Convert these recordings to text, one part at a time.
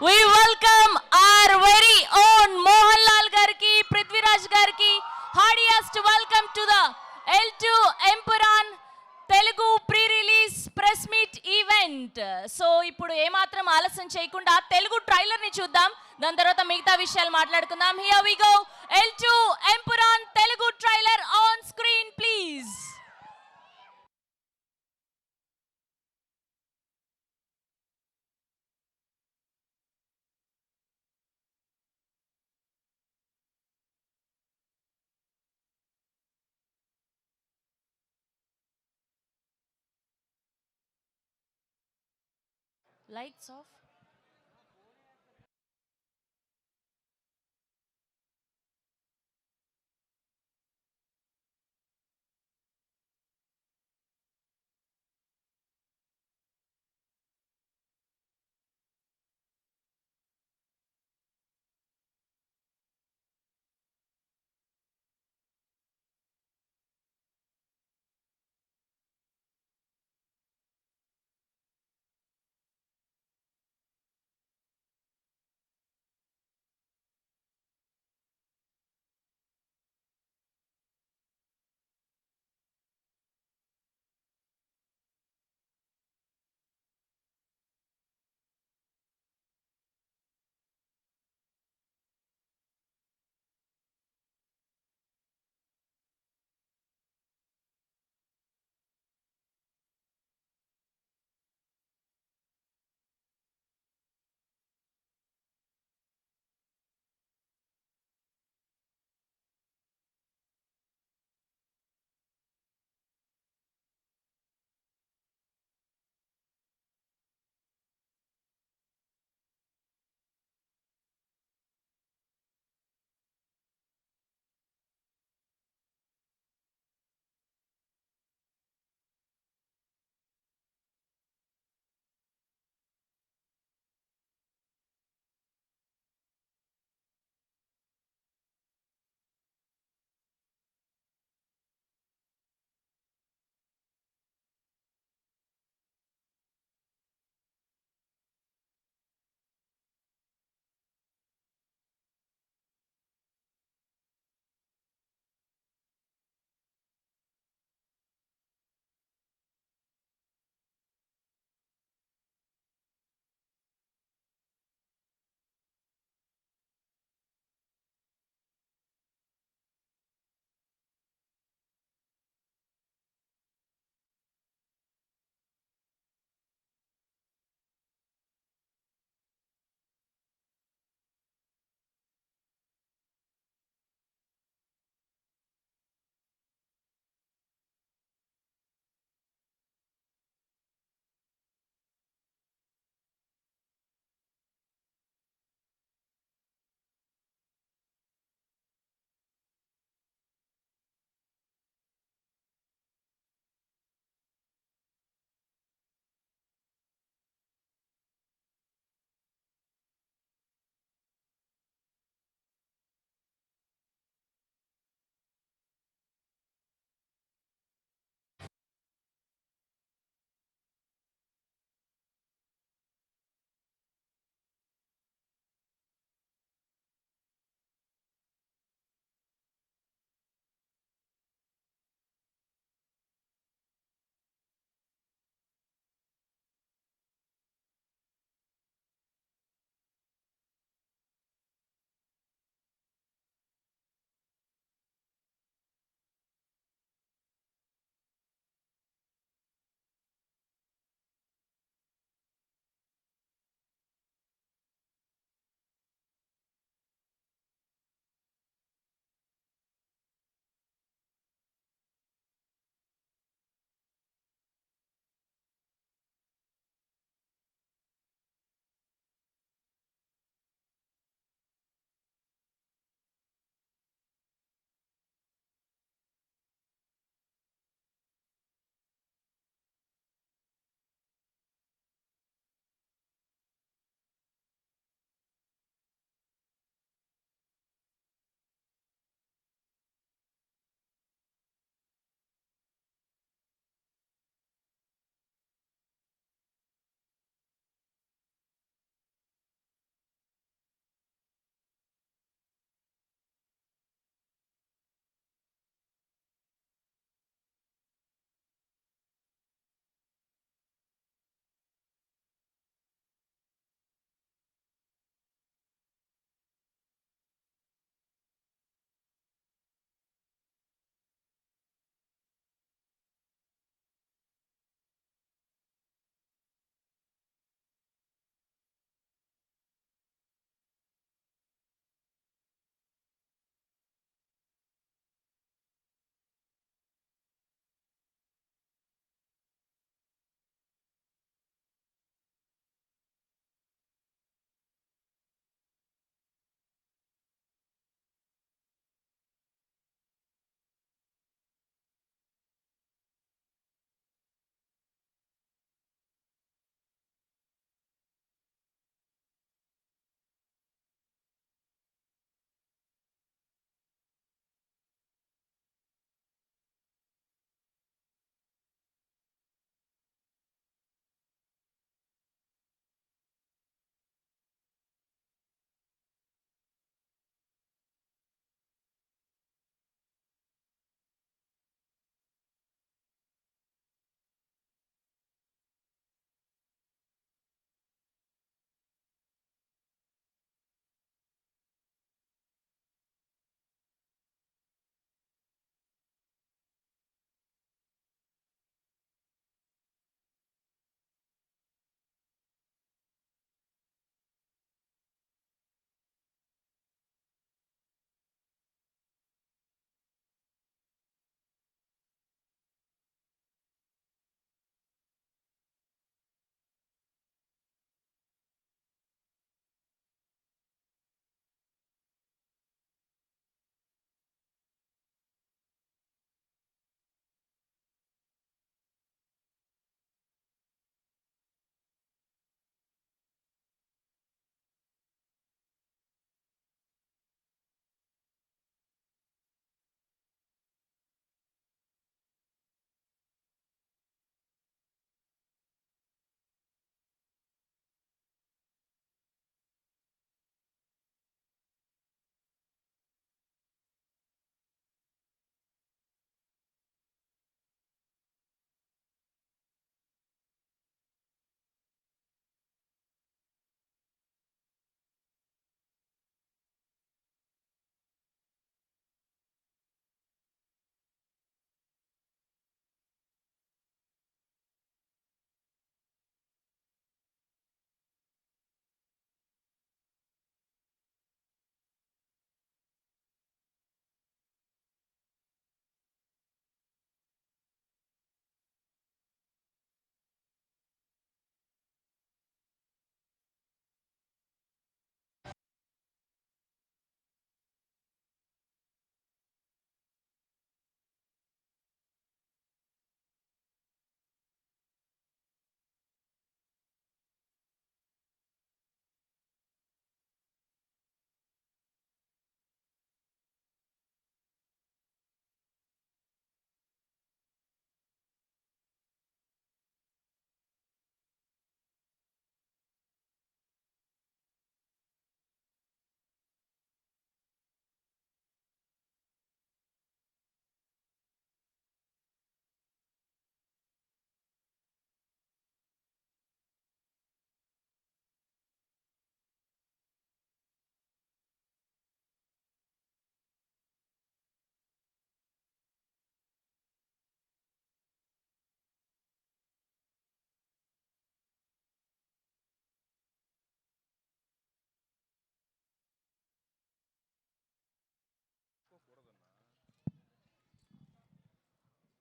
We welcome our very own Mohanlal garki, Prithviraj garki. Heartiest welcome to the L2 Empuraan Telugu pre-release press meet event. So ఇప్పుడు ఏమాత్రం ఆలస్యం చేయకుండా Telugu trailer ని చూద్దాం. దాని తర్వాత మిగతా విషయాలు మాట్లాడుకుందాం. Here we go. L2 Empuraan Telugu trailer on screen please. Lights off.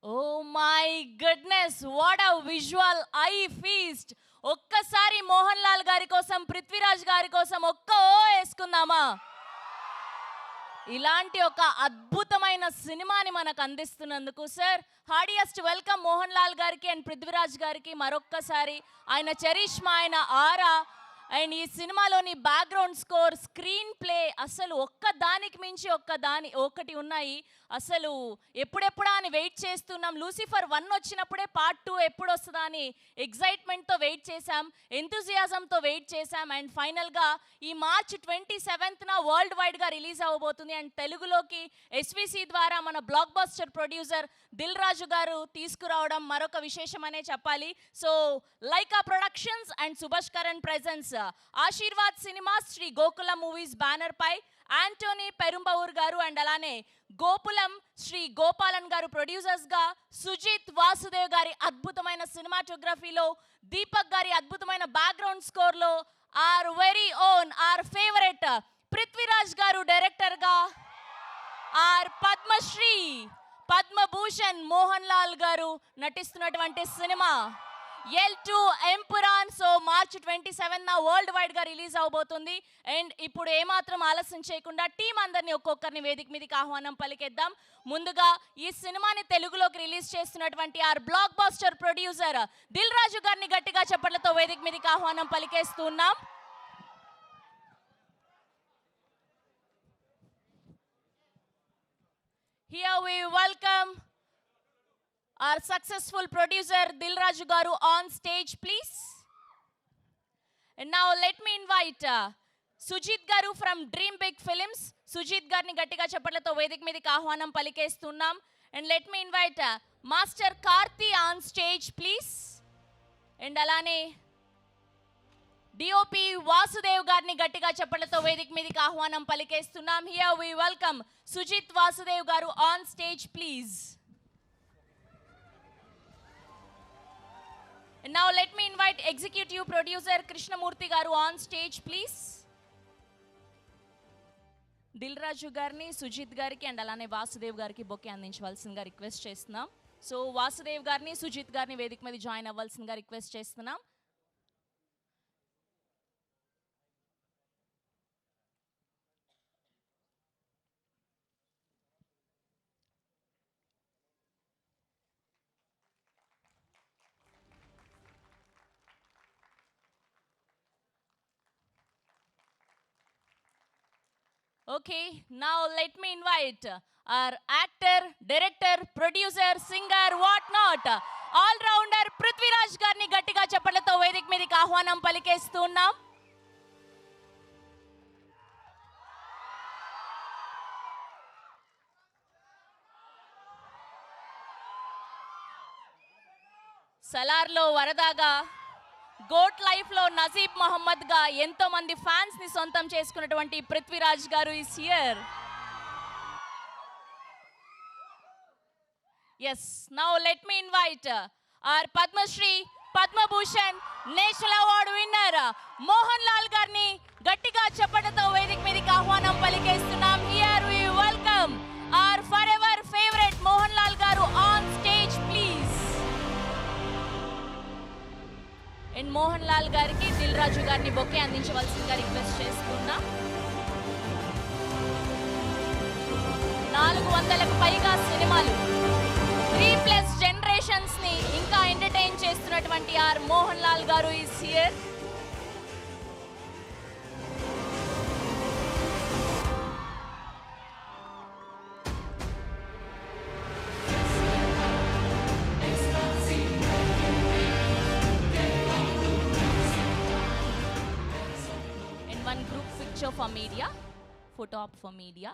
Oh my goodness, what a visual eye feast. ఒక్కసారి మోహన్ లాల్ గారి కోసం, పృథ్వీరాజ్ గారి కోసం ఒక్క ఓ వేసుకుందామా? ఇలాంటి ఒక అద్భుతమైన సినిమాని మనకు అందిస్తున్నందుకు sir heartiest welcome Mohan Lal గారికి అండ్ పృథ్వీరాజ్ గారికి మరొక్కసారి. ఆయన చరిష్మా, ఆయన ఆరా అండ్ ఈ సినిమాలోని బ్యాక్గ్రౌండ్ స్కోర్, స్క్రీన్ ప్లే అసలు ఒక్క దానికి మించి ఒకటి ఉన్నాయి. అసలు ఎప్పుడెప్పుడా అని వెయిట్ చేస్తున్నాం. లూసిఫర్ 1 వచ్చినప్పుడే పార్ట్ 2 ఎప్పుడు వస్తుందా అని ఎగ్జైట్మెంట్తో వెయిట్ చేశాం, ఎంతూజియాజంతో వెయిట్ చేశాం. అండ్ ఫైనల్గా ఈ మార్చ్ 27న వరల్డ్ వైడ్గా రిలీజ్ అవ్వబోతుంది. అండ్ తెలుగులోకి ఎస్విసి ద్వారా మన blockbuster producer Dil Raju garu తీసుకురావడం మరొక విశేషమనే చెప్పాలి. So Lyca productions and Subhash Karan presents Aashirvad cinemas, Sri Gokula movies banner పై యాంటోనీ పెరుంబవూర్ గారు అండ్ అలానే గోపులం శ్రీ గోపాలన్ గారు ప్రొడ్యూసర్స్ గా, సుజిత్ వాసుదేవ్ గారి అద్భుతమైన సినిమాటోగ్రఫీలో, దీపక్ గారి అద్భుతమైన బ్యాక్గ్రౌండ్ స్కోర్ లో our very own our favourite Prithviraj garu director గా, ఆర్ పద్మశ్రీ పద్మభూషణ్ మోహన్ లాల్ గారు నటిస్తున్నటువంటి cinema L2 Empuraan. So March 27న వరల్డ్ వైడ్ గా రిలీజ్ అవబోతుంది. అండ్ ఇప్పుడు ఏమాత్రం ఆలస్యం చేయకుండా టీం అందరినీ ఒక్కొక్కరిని వేదిక మీదకి ఆహ్వానం పలికేద్దాం. ముందుగా ఈ సినిమాని తెలుగులోకి రిలీజ్ చేస్తున్నటువంటి our blockbuster producer Dil Raju గారిని గట్టిగా చప్పట్లతో వేదిక మీదకి ఆహ్వానం పలికేస్తున్నాం. Here we welcome our successful producer Dil Raju garu on stage, please. And now let me invite Sujit garu from Dream Big Films. Sujit garni gattiga chappatlతో వేదిక మీదకి ఆహ్వానం పలికేస్తున్నాం. And let me invite Master Karthi on stage, please. And అలానే DOP Vasudev గారిని గట్టిగా చప్పట్లతో వేదిక మీదకి ఆహ్వానం పలికేస్తున్నాం. Here we welcome Sujit Vasudev garu on stage, please. And now let me invite executive producer Krishnamurthy garu on stage, please. Dil Raju గారిని, సుజిత్ గారికి and అలానే వాసుదేవ్ గారికి బొకే అందించవలసిందిగా రిక్వెస్ట్ చేస్తున్నాం. సో వాసుదేవ్ గారిని, సుజిత్ గారిని వేదిక మీద జాయిన్ అవ్వాల్సిందిగా రిక్వెస్ట్ చేస్తున్నాం. Okay, now let me invite our actor, director, producer, singer, what not, all-rounder Prithviraj గారిని గట్టిగా చప్పట్లతో వేదిక మీదకి ఆహ్వానం పలికేస్తున్నాం. సలార్లో వరదాగా, గోట్ లైఫ్ లో నజీబ్ మహమ్మద్ గా ఎంతో మంది ఫ్యాన్స్ ని సొంతం చేసుకున్నటువంటి Prithviraj garu is here. Yes, now let me invite our Padma Shri Padma Bhushan national award winner Mohan Lal గారిని గట్టిగా చప్పట్లతో వేదిక మీదకి ఆహ్వానం పలికేస్తున్నాం. Here we welcome our forever favourite Mohan Lal garu on stage, please. And Mohan Lal గారికి దిల్ రాజు గారిని బొకే అందించవలసిందిగా రిక్వెస్ట్ చేస్తున్నా. 400కు పైగా సినిమాలు, 3+ జనరేషన్స్ ని ఇంకా ఎంటర్టైన్ చేస్తున్నటువంటి are Mohan Lal garu is here. For media, photo op for media.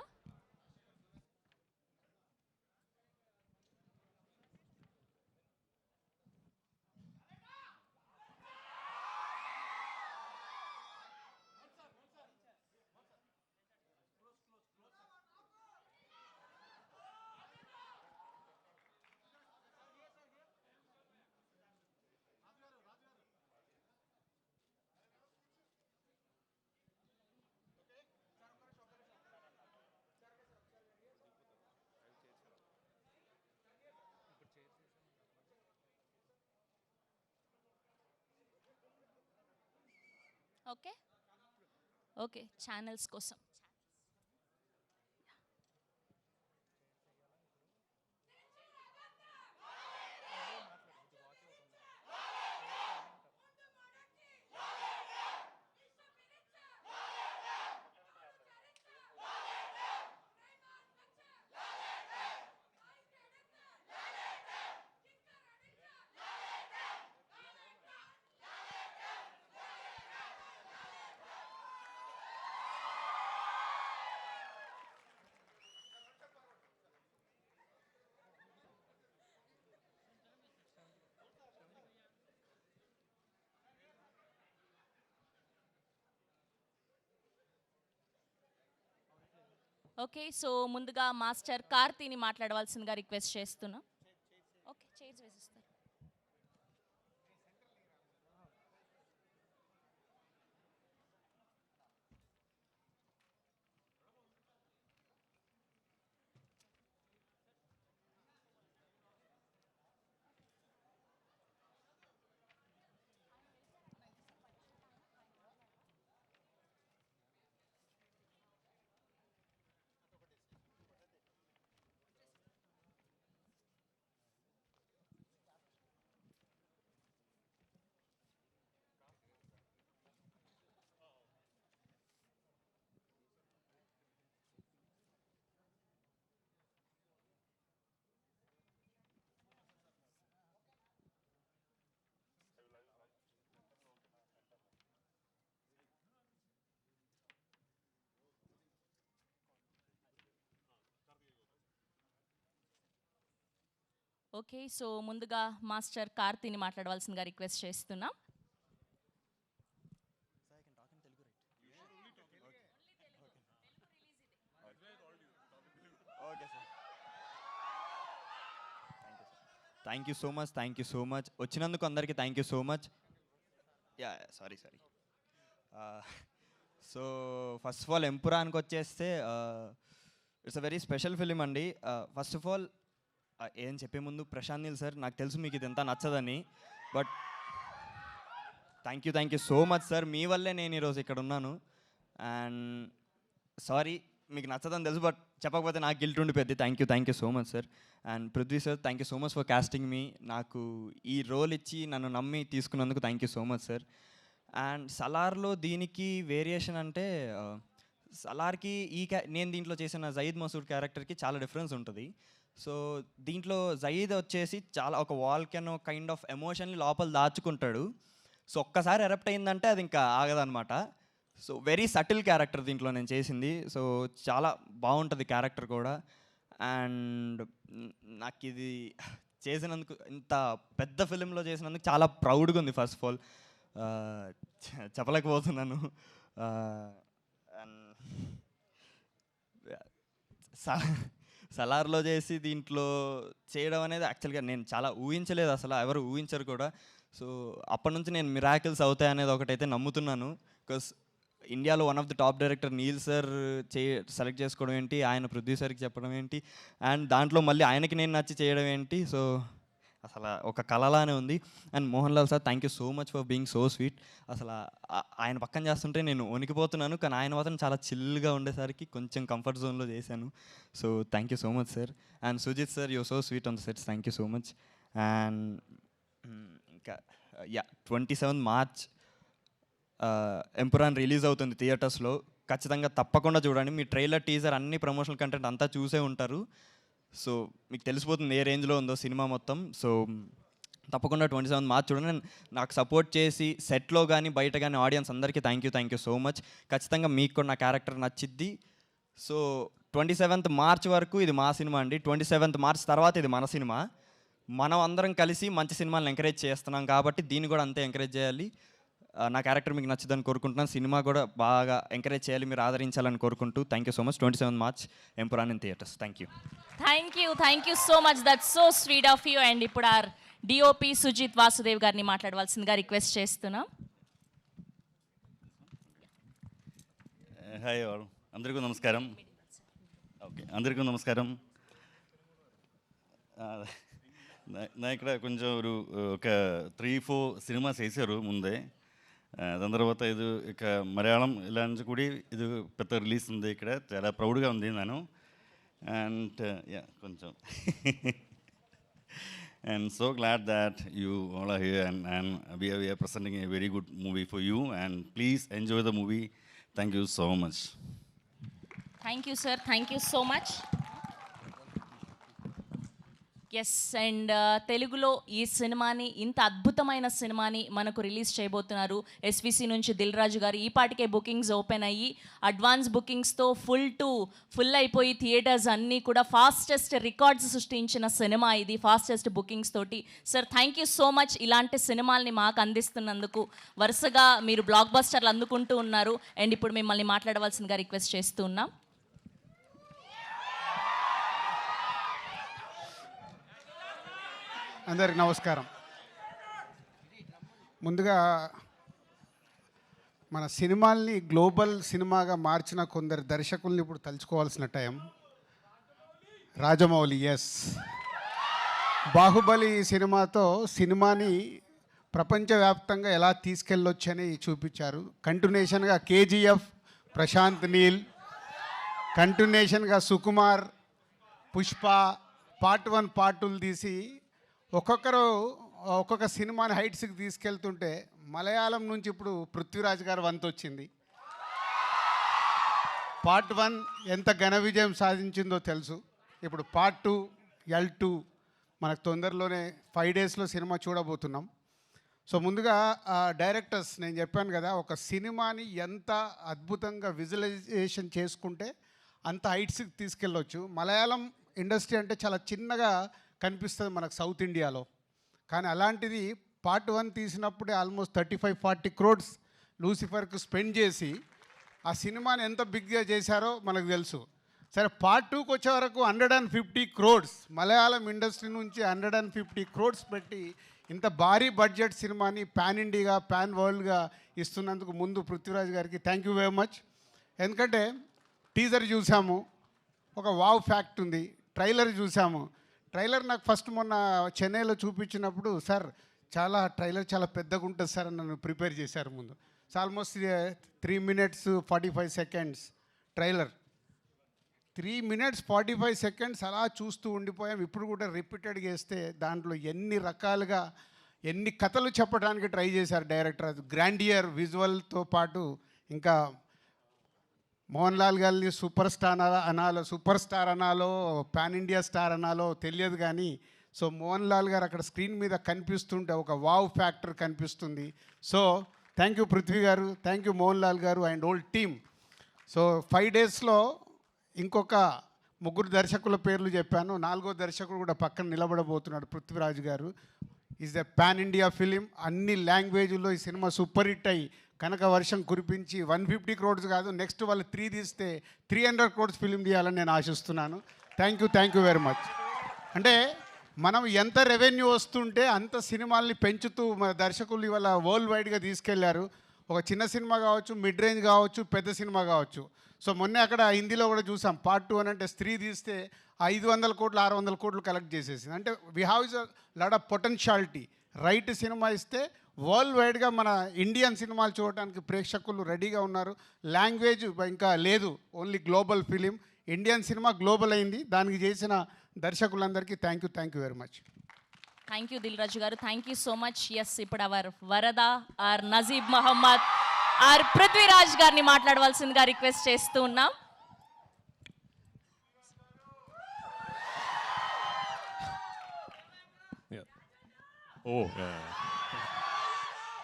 Okay okay channels కోసం. ఓకే సో ముందుగా మాస్టర్ కార్తీని మాట్లాడవలసిందిగా రిక్వెస్ట్ చేస్తున్నా. ఓకే చైర్స్ వేసిస్తారు. ఓకే సో ముందుగా మాస్టర్ కార్తీని మాట్లాడవలసిందిగా రిక్వెస్ట్ చేస్తున్నాం. థ్యాంక్ యూ సో మచ్ వచ్చినందుకు అందరికీ thank you so much. Sorry so first of all ఎంపురాన్కి వచ్చేస్తే it's a very special film అండి. ఫస్ట్ ఆఫ్ ఆల్ ఏం చెప్పే ముందు ప్రశాంత్ నీల్ సార్, నాకు తెలుసు మీకు ఇది ఎంత నచ్చదని, but thank you so much sir. మీ వల్లే నేను ఈరోజు ఇక్కడ ఉన్నాను. అండ్ సారీ మీకు నచ్చదని తెలుసు, బట్ చెప్పకపోతే నాకు గిల్ట్ ఉండిపోద్ది. Thank you so much sir. And Prithvi sir, thank you so much for casting me. నాకు ఈ రోల్ ఇచ్చి నన్ను నమ్మి తీసుకున్నందుకు thank you so much sir. And సలార్లో దీనికి వేరియేషన్ అంటే సలార్కి నేను దీంట్లో చేసిన జయీద్ మసూద్ క్యారెక్టర్కి చాలా డిఫరెన్స్ ఉంటుంది. సో దీంట్లో జయీద్ వచ్చేసి చాలా ఒక వాల్కెనో కైండ్ ఆఫ్ ఎమోషన్ని లోపల దాచుకుంటాడు. సో ఒక్కసారి ఎరప్ట్ అయిందంటే అది ఇంకా ఆగదనమాట. సో వెరీ సటిల్ క్యారెక్టర్ దీంట్లో నేను చేసింది. సో చాలా బాగుంటుంది క్యారెక్టర్ కూడా. అండ్ నాకు ఇది చేసినందుకు, ఇంత పెద్ద ఫిలింలో చేసినందుకు చాలా ప్రౌడ్గా ఉంది. ఫస్ట్ ఆఫ్ ఆల్ చెప్పలేకపోతున్నాను. అండ్ సలార్లో చేసి దీంట్లో చేయడం అనేది యాక్చువల్గా నేను చాలా ఊహించలేదు, అసలు ఎవరు ఊహించరు కూడా. సో అప్పటి నుంచి నేను మిరాకిల్స్ అవుతాయి అనేది ఒకటైతే నమ్ముతున్నాను. బికాస్ ఇండియాలో one of the top director Neel sir select చేసుకోవడం ఏంటి, ఆయన పృథ్వీ సార్కి చెప్పడం ఏంటి, అండ్ దాంట్లో మళ్ళీ ఆయనకి నేను నచ్చి చేయడం ఏంటి. సో అసలు ఒక కళలానే ఉంది. And Mohan Lal sir, thank you so much for being so sweet. అసలు ఆయన పక్కన చేస్తుంటే నేను వణికిపోతున్నాను, కానీ ఆయన మాత్రం చాలా చిల్గా ఉండేసరికి కొంచెం కంఫర్ట్ జోన్లో చేశాను. So thank you so much sir. And Sujeeth sir, you so sweet on the sets, thank you so much. And ఇంకా 27 మార్చ్ ఎంపురాన్ రిలీజ్ అవుతుంది థియేటర్స్లో. ఖచ్చితంగా తప్పకుండా చూడండి. మీ ట్రైలర్, టీజర్, అన్ని ప్రమోషనల్ కంటెంట్ అంతా చూసే ఉంటారు. సో మీకు తెలిసిపోతుంది ఏ రేంజ్లో ఉందో సినిమా మొత్తం. సో తప్పకుండా 27 మార్చ్ చూడండి. నాకు సపోర్ట్ చేసి సెట్లో కానీ బయట కానీ ఆడియన్స్ అందరికీ థ్యాంక్ యూ సో మచ్. ఖచ్చితంగా మీకు కూడా నా క్యారెక్టర్ నచ్చిద్ది. సో 27th మార్చ్ వరకు ఇది మా సినిమా అండి. 27th మార్చ్ తర్వాత ఇది మన సినిమా. మనం అందరం కలిసి మంచి సినిమాలను ఎంకరేజ్ చేస్తున్నాం కాబట్టి దీన్ని కూడా అంతే ఎంకరేజ్ చేయాలి. నా క్యారెక్టర్ మీకు నచ్చుదని కోరుకుంటున్నాను. సినిమా కూడా బాగా ఎంకరేజ్ చేయాలి, మీరు ఆదరించాలని కోరుకుంటూ thank you so much. 27 March Empuraan in theatres. Thank you so much. That's so sweet of you. And ఇప్పుడు ఆర్ డిఓపి సుజిత్ వాసుదేవ్ గారిని మాట్లాడవలసిందిగా రిక్వెస్ట్ చేస్తున్నాం. హాయ్ అందరికీ నమస్కారం. ఓకే, అందరికీ నమస్కారం. నా ఇక్కడ కొంచెం ఒక 3-4 సినిమాస్ వేసారు ముందే. దాని తర్వాత ఇది ఇక మలయాళం ఇలా నుంచి కూడా ఇది పెద్ద రిలీజ్ ఉంది ఇక్కడ, చాలా ప్రౌడ్గా ఉంది నేను. అండ్ యా కొంచెం and so glad that you all are here and we are presenting a very good movie for you, and please enjoy the movie. Thank you so much. Thank you, sir. Thank you so much. Yes, and తెలుగులో ఈ సినిమాని, ఇంత అద్భుతమైన సినిమాని మనకు release చేయబోతున్నారు SVC నుంచి దిల్ రాజు గారు. ఈ పాటికే బుకింగ్స్ ఓపెన్ అయ్యి అడ్వాన్స్ బుకింగ్స్తో ఫుల్ అయిపోయి థియేటర్స్ అన్నీ కూడా ఫాస్టెస్ట్ రికార్డ్స్ సృష్టించిన సినిమా ఇది, ఫాస్టెస్ట్ బుకింగ్స్ తోటి. Sir thank you so much ఇలాంటి సినిమాల్ని మాకు అందిస్తున్నందుకు. వరుసగా మీరు బ్లాక్ బస్టర్లు అందుకుంటూ ఉన్నారు. అండ్ ఇప్పుడు మిమ్మల్ని మాట్లాడవలసిందిగా రిక్వెస్ట్ చేస్తూ ఉన్నాం. అందరికి నమస్కారం. ముందుగా మన సినిమాల్ని గ్లోబల్ సినిమాగా మార్చిన కొందరు దర్శకుల్ని ఇప్పుడు తలుచుకోవాల్సిన టైం. రాజమౌళి, ఎస్, బాహుబలి సినిమాతో సినిమాని ప్రపంచవ్యాప్తంగా ఎలా తీసుకెళ్ళొచ్చని చూపించారు. కంటిన్యూషన్గా కేజీఎఫ్, ప్రశాంత్ నీల్, కంటిన్యూషన్గా సుకుమార్, పుష్ప, పార్ట్ 1 పార్ట్ 2 తీసి ఒక్కొక్క సినిమాని హైట్స్కి తీసుకెళ్తుంటే మలయాళం నుంచి ఇప్పుడు పృథ్వీరాజ్ గారు వంతు వచ్చింది. పార్ట్ 1 ఎంత ఘన విజయం సాధించిందో తెలుసు. ఇప్పుడు పార్ట్ 2 L2 మనకు తొందరలోనే 5 డేస్లో సినిమా చూడబోతున్నాం. సో ముందుగా డైరెక్టర్స్, నేను చెప్పాను కదా, ఒక సినిమాని ఎంత అద్భుతంగా విజువలైజేషన్ చేసుకుంటే అంత హైట్స్కి తీసుకెళ్ళొచ్చు. మలయాళం ఇండస్ట్రీ అంటే చాలా చిన్నగా కనిపిస్తుంది మనకు సౌత్ ఇండియాలో, కానీ అలాంటిది పార్ట్ 1 తీసినప్పుడే ఆల్మోస్ట్ 35-40 crores లూసిఫర్కు స్పెండ్ చేసి ఆ సినిమాని ఎంత బిగ్గా చేశారో మనకు తెలుసు. సరే, పార్ట్ 2కి వచ్చే వరకు 150 crores మలయాళం ఇండస్ట్రీ నుంచి 150 crores పెట్టి ఇంత భారీ బడ్జెట్ సినిమాని పాన్ ఇండియాగా, పాన్ వరల్డ్గా ఇస్తున్నందుకు ముందు పృథ్వీరాజ్ గారికి థ్యాంక్ యూ వెరీ మచ్. ఎందుకంటే టీజర్ చూసాము, ఒక వావ్ ఫ్యాక్ట్ ఉంది. ట్రైలర్ చూసాము. ట్రైలర్ నాకు ఫస్ట్ మొన్న చెన్నైలో చూపించినప్పుడు, సార్ ట్రైలర్ చాలా పెద్దగా ఉంటుంది సార్ అని నన్ను ప్రిపేర్ చేశారు ముందు. So almost 3 minutes 45 seconds trailer. 3 minutes 45 seconds అలా చూస్తూ ఉండిపోయాం. ఇప్పుడు కూడా రిపీటెడ్గా వేస్తే దాంట్లో ఎన్ని రకాలుగా ఎన్ని కథలు చెప్పడానికి ట్రై చేశారు డైరెక్టర్. అది గ్రాండియర్ విజువల్తో పాటు ఇంకా మోహన్లాల్ గారిని సూపర్ స్టార్ అనాలో పాన్ ఇండియా స్టార్ అనాలో తెలియదు కానీ, సో మోహన్లాల్ గారు అక్కడ స్క్రీన్ మీద కనిపిస్తుంటే ఒక వావ్ ఫ్యాక్టర్ కనిపిస్తుంది. సో థ్యాంక్ యూ పృథ్వీ గారు, థ్యాంక్ యూ మోహన్లాల్ గారు అండ్ ఓల్డ్ టీమ్. సో 5 డేస్లో ఇంకొక 3 దర్శకుల పేర్లు చెప్పాను. 4వ దర్శకుడు కూడా పక్కన నిలబడబోతున్నాడు, పృథ్వీరాజ్ గారు. Is a pan India film. అన్ని లాంగ్వేజ్లో ఈ సినిమా సూపర్ హిట్ అయ్యి కనుక వర్షం కురిపించి 150 crores కాదు, నెక్స్ట్ వాళ్ళు 3 తీస్తే 300 crores ఫిలిం తీయాలని నేను ఆశిస్తున్నాను. Thank you very much. అంటే మనం ఎంత రెవెన్యూ వస్తుంటే అంత సినిమాల్ని పెంచుతూ మన దర్శకులు ఇవాళ వరల్డ్ వైడ్గా తీసుకెళ్లారు. ఒక చిన్న సినిమా కావచ్చు, మిడ్ రేంజ్ కావచ్చు, పెద్ద సినిమా కావచ్చు. సో మొన్నే అక్కడ హిందీలో కూడా చూసాం, పార్ట్ 2 అని అంటే స్త్రీ తీస్తే 500 crores 600 crores కలెక్ట్ చేసేసింది. అంటే we have is a lot of potentiality. Right cinema ఇస్తే వరల్డ్ వైడ్గా మన ఇండియన్ సినిమాలు చూడటానికి ప్రేక్షకులు రెడీగా ఉన్నారు. లాంగ్వేజ్ ఇంకా లేదు, only global film. Indian cinema global అయింది. దానికి చేసిన దర్శకులందరికీ thank you very much. Thank you Dil Raju garu, thank you so much. Yes, ఇప్పుడు our Varadha our Najeeb Mohammed our Prithviraj గారిని మాట్లాడవలసిందిగా రిక్వెస్ట్ చేస్తూ ఉన్నాం.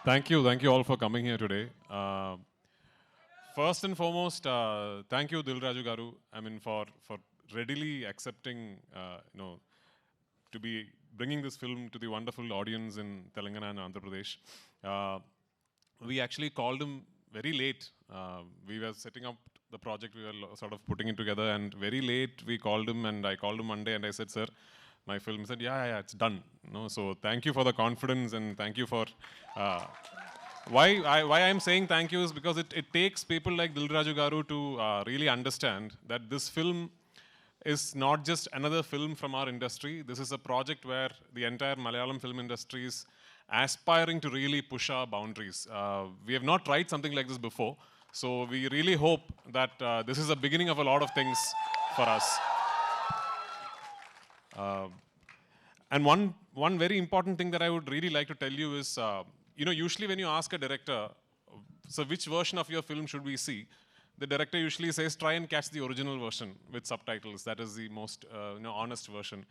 Thank you all for coming here today. First and foremost, thank you Dil Raju Garu. I mean for readily accepting, to be bringing this film to the wonderful audience in Telangana and Andhra Pradesh. We actually called him very late. We were setting up the project, we were sort of putting it together, and very late we called him, and I called him Monday and I said, sir, my film. He said, yeah, it's done. So thank you for the confidence, and thank you for why I'm saying thank you is because it takes people like Dil Raju Garu to really understand that this film is not just another film from our industry. This is a project where the entire Malayalam film industry is aspiring to really push our boundaries. We have not tried something like this before, so we really hope that this is the beginning of a lot of things for us. And one very important thing that I would really like to tell you is, usually when you ask a director, so which version of your film should we see? The director usually says, try and catch the original version with subtitles. That is the most honest version.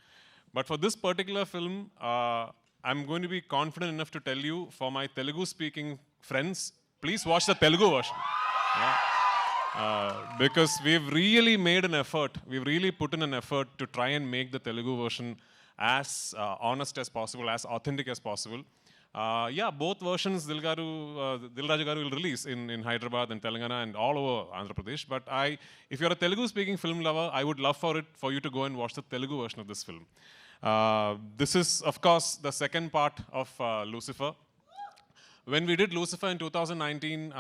But for this particular film, I'm going to be confident enough to tell you, for my Telugu-speaking friends, please watch the Telugu version. Yeah. Because we've really made an effort. We've really put in an effort to try and make the Telugu version as honest as possible, as authentic as possible. Both versions Dilraju garu will release in Hyderabad and Telangana and all over Andhra Pradesh. But if you're a Telugu-speaking film lover, I would love for you to go and watch the Telugu version of this film. This is, of course, the second part of Lucifer. When we did Lucifer in 2019,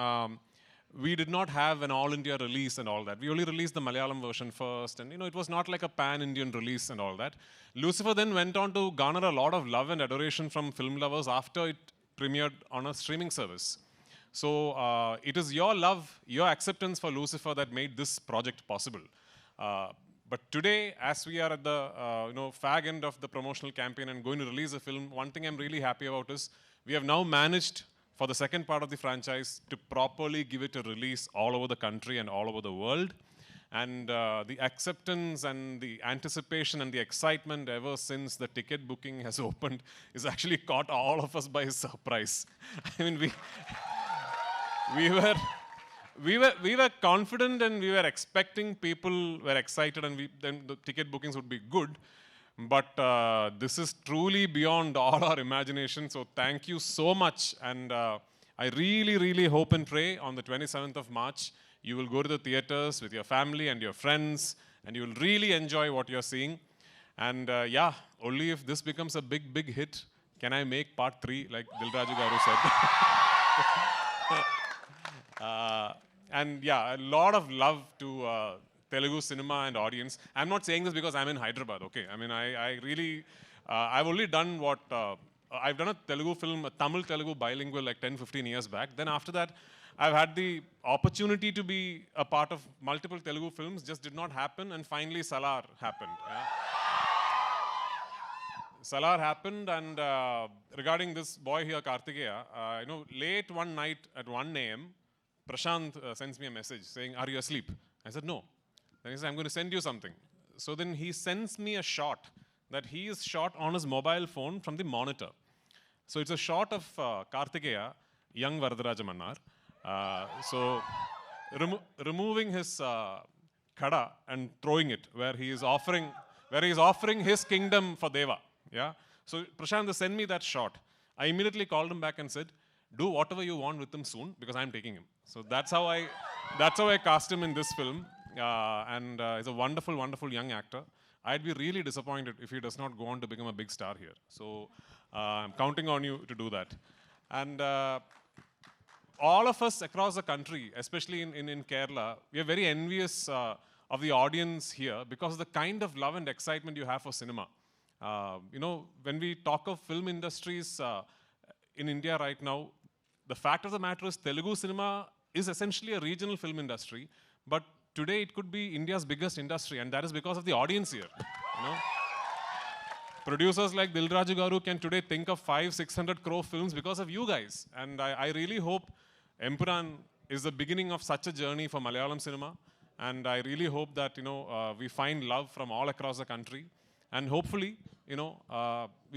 we did not have an all-India release and all that. We only released the Malayalam version first, and it was not like a pan-Indian release and all that. Lucifer then went on to garner a lot of love and adoration from film lovers after it premiered on a streaming service. So it is your love, your acceptance for Lucifer that made this project possible. But today, as we are at the fag end of the promotional campaign and going to release a film, one thing I'm really happy about is we have now managed, for the second part of the franchise, to properly give it a release all over the country and all over the world. And the acceptance and the anticipation and the excitement ever since the ticket booking has opened is actually caught all of us by surprise. I mean, we were confident and we were expecting, people were excited, and then the ticket bookings would be good. But this is truly beyond all our imagination. So thank you so much. And I really, really hope and pray on the 27th of March, you will go to the theaters with your family and your friends, and you will really enjoy what you're seeing. And only if this becomes a big, big hit, can I make part 3, like Dilraju garu said. And a lot of love to Telugu cinema and audience. I'm not saying this because I'm in Hyderabad, okay? I mean, I really, I've only done I've done a Telugu film, a Tamil-Telugu bilingual, like 10-15 years back. Then after that, I've had the opportunity to be a part of multiple Telugu films, just did not happen, and finally Salar happened. Yeah? Salar happened, and regarding this boy here, Kartikeya, late one night at 1 a.m., Prashant sends me a message saying, "Are you asleep?" I said, "No." Then he said, "I'm going to send you something." So then he sends me a shot that he is shot on his mobile phone from the monitor. So it's a shot of Kartikeya, young Varadaraja Mannar. So removing his khada and throwing it where he is offering his kingdom for Deva. Yeah. So Prashant sent me that shot. I immediately called him back and said, "Do whatever you want with him soon, because I'm taking him." So that's how I cast him in this film. And he's a wonderful, wonderful young actor. I'd be really disappointed if he does not go on to become a big star here. So I'm counting on you to do that. And all of us across the country, especially in Kerala, we are very envious of the audience here because of the kind of love and excitement you have for cinema. When we talk of film industries in India right now, the fact of the matter is Telugu cinema is essentially a regional film industry, but today it could be India's biggest industry, and that is because of the audience here. Producers like Dilraju garu can today think of 500-600 crore films because of you guys, and I really hope Empuraan is the beginning of such a journey for Malayalam cinema, and I really hope that we find love from all across the country, and hopefully we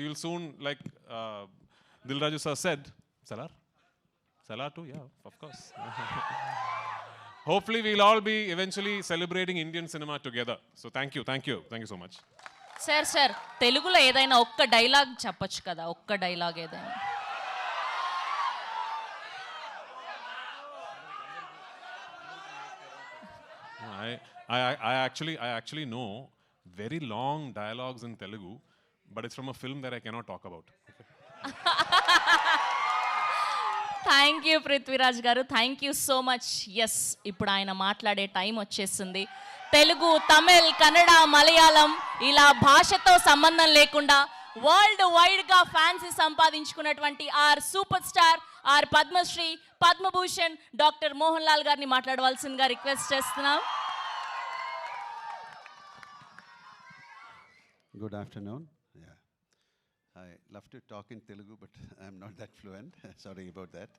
will soon, like Dilraju sir said, Salar too, yeah, of course. Hopefully we'll all be eventually celebrating Indian cinema together. So thank you so much. Sir తెలుగులో ఏదైనా ఒక్క dialogue చెప్పొచ్చు కదా, ఒక్క dialogue ఏదైనా. I actually know very long dialogues in Telugu, but it's from a film that I cannot talk about. Thank you Prithviraj garu, thank you so much. Yes, ఇప్పుడు ఆయన మాట్లాడే టైం వచ్చేసింది. తెలుగు, తమిళ్, కన్నడ, మలయాళం ఇలా భాషతో సంబంధం లేకుండా వరల్డ్ వైడ్ గా ఫ్యాన్స్ సంపాదించుకున్నటువంటి our super star our Padma Shri Padma Bhushan doctor Mohan Lal గారిని మాట్లాడవలసిందిగా రిక్వెస్ట్ చేస్తున్నాం. Good afternoon. Yeah, I love to talk in Telugu, but I'm not that fluent. Sorry about that.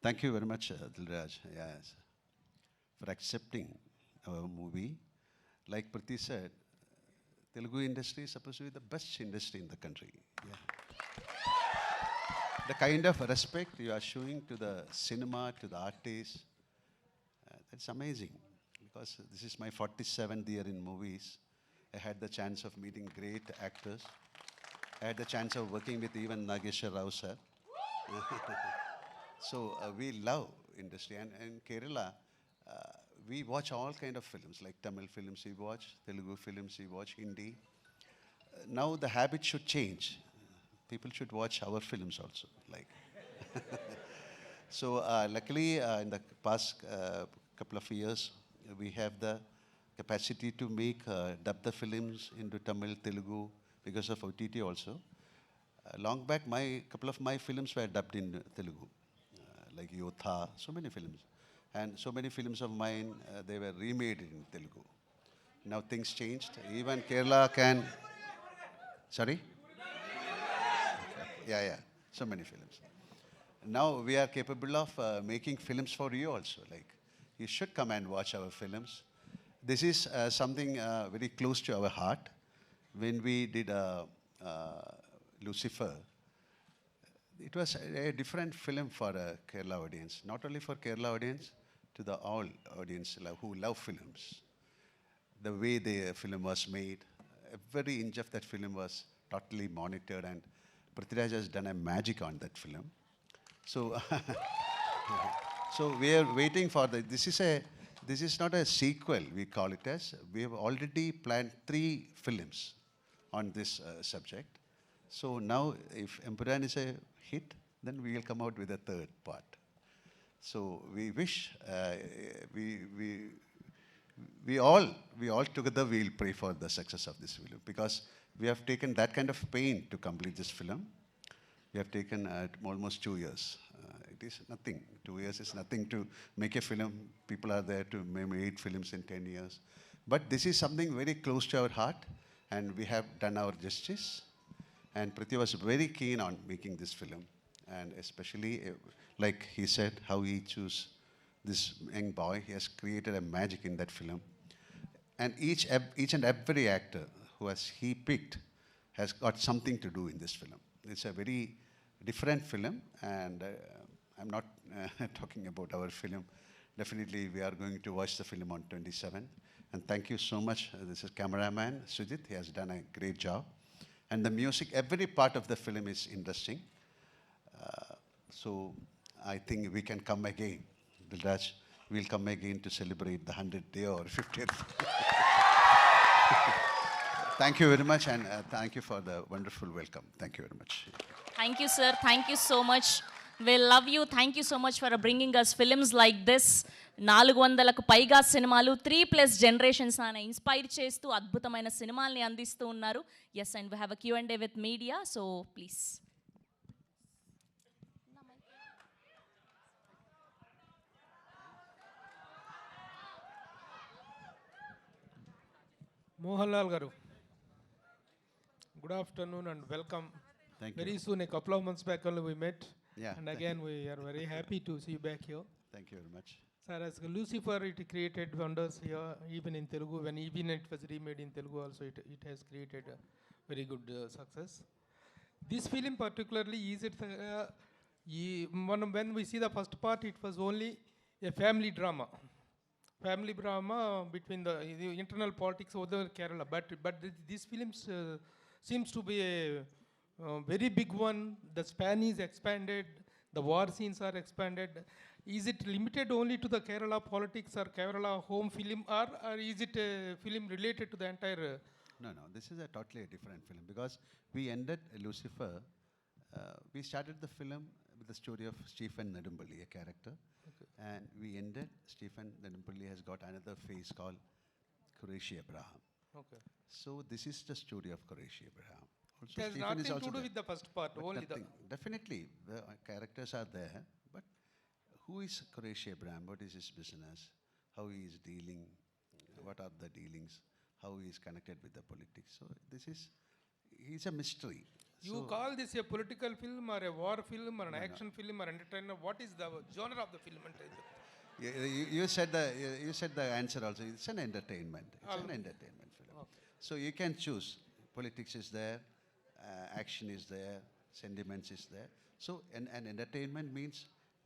Thank you very much, Dilraj, yes, for accepting our movie. Like Priti said, Telugu industry is supposed to be the best industry in the country. Yeah. The kind of respect you are showing to the cinema, to the artists, that's amazing. Because this is my 47th year in movies. I had the chance of meeting great actors. I had the chance of working with even Nageshwar Rao sir. So we love industry. And in Kerala, we watch all kind of films, like Tamil films we watch, Telugu films we watch, Hindi. Now the habit should change. People should watch our films also. Like so luckily in the past couple of years, we have the capacity to make dub the films into Tamil, Telugu, because of OTT also. Long back, couple of my films were dubbed in Telugu, like Yotha, so many films. And so many films of mine, they were remade in Telugu. Now things changed. Even Kerala can... Sorry? Yeah, so many films. Now we are capable of making films for you also. Like, you should come and watch our films. This is something very close to our heart. When we did Lucifer, it was a different film for a Kerala audience. Not only for Kerala audience, to the all audience who love films. The way the film was made, every inch of that film was totally monitored, and Prithviraj has done a magic on that film. So, so we are waiting for this is not a sequel, we call it as. We have already planned 3 films on this subject. So now, if Empuraan is a hit, then we will come out with a 3rd part. So we wish, we all together will pray for the success of this film, because we have taken that kind of pain to complete this film. We have taken almost 2 years. It is nothing. 2 years is nothing to make a film. People are there to make 8 films in 10 years. But this is something very close to our heart, and we have done our justice. And Prithvi was very keen on making this film. And especially, like he said, how he chose this young boy. He has created a magic in that film. And each and every actor who he picked has got something to do in this film. It's a very different film, and I'm not talking about our film. Definitely, we are going to watch the film on 27th. And thank you so much. This is cameraman Sujit. He has done a great job. And the music, every part of the film is interesting. So I think we can come again. Dilraj, we'll come again to celebrate the 100th day or 50th. Thank you very much, and thank you for the wonderful welcome. Thank you very much. Thank you, sir. Thank you so much. We love you. Thank you so much for bringing us films like this. 400కు పైగా సినిమాలు 3+ generations ఆయన inspire చేస్తూ అద్భుతమైన సినిమాల్ని అందిస్తూ ఉన్నారు. Yes, and we have a Q&A with media, so please. Mohanlal garu, good afternoon and welcome. Thank Very you. soon, a couple of months back only we met. Yeah, And thank again, we are very happy to see you back here. Thank you very much. Sir, as Lucifer, it created wonders here, even in Telugu. When even it was remade in Telugu also, it has created a very good success. This film particularly is it, when we see the first part, it was only a family drama. Family drama between the internal politics of the Kerala. But this film seems to be a very big one. The span is expanded. The war scenes are expanded. Is it limited only to the Kerala politics or Kerala home film, or is it a film related to the entire? No, this is a totally different film, because we ended Lucifer. We started the film with the story of Stephen Nedumpalli, a character. Okay. And we ended, Stephen Nedumpalli has got another phase called Qureshi Abraham. Okay. So this is the story of Qureshi Abraham. Also, It has Stephen is nothing also to do there. with the first part, But only the. nothing. Definitely, the characters are there, but who is Qureshi Abraham? What is his business? How he is dealing? What are the dealings? How he is connected with the politics? So this is, he's a mystery. You call this a political film or a war film or an action film or entertainer? What is the genre of the film? You said the answer also. It's an entertainment. It's an entertainment film. So you can choose. Politics is there, action is there, sentiments is there. So an entertainment means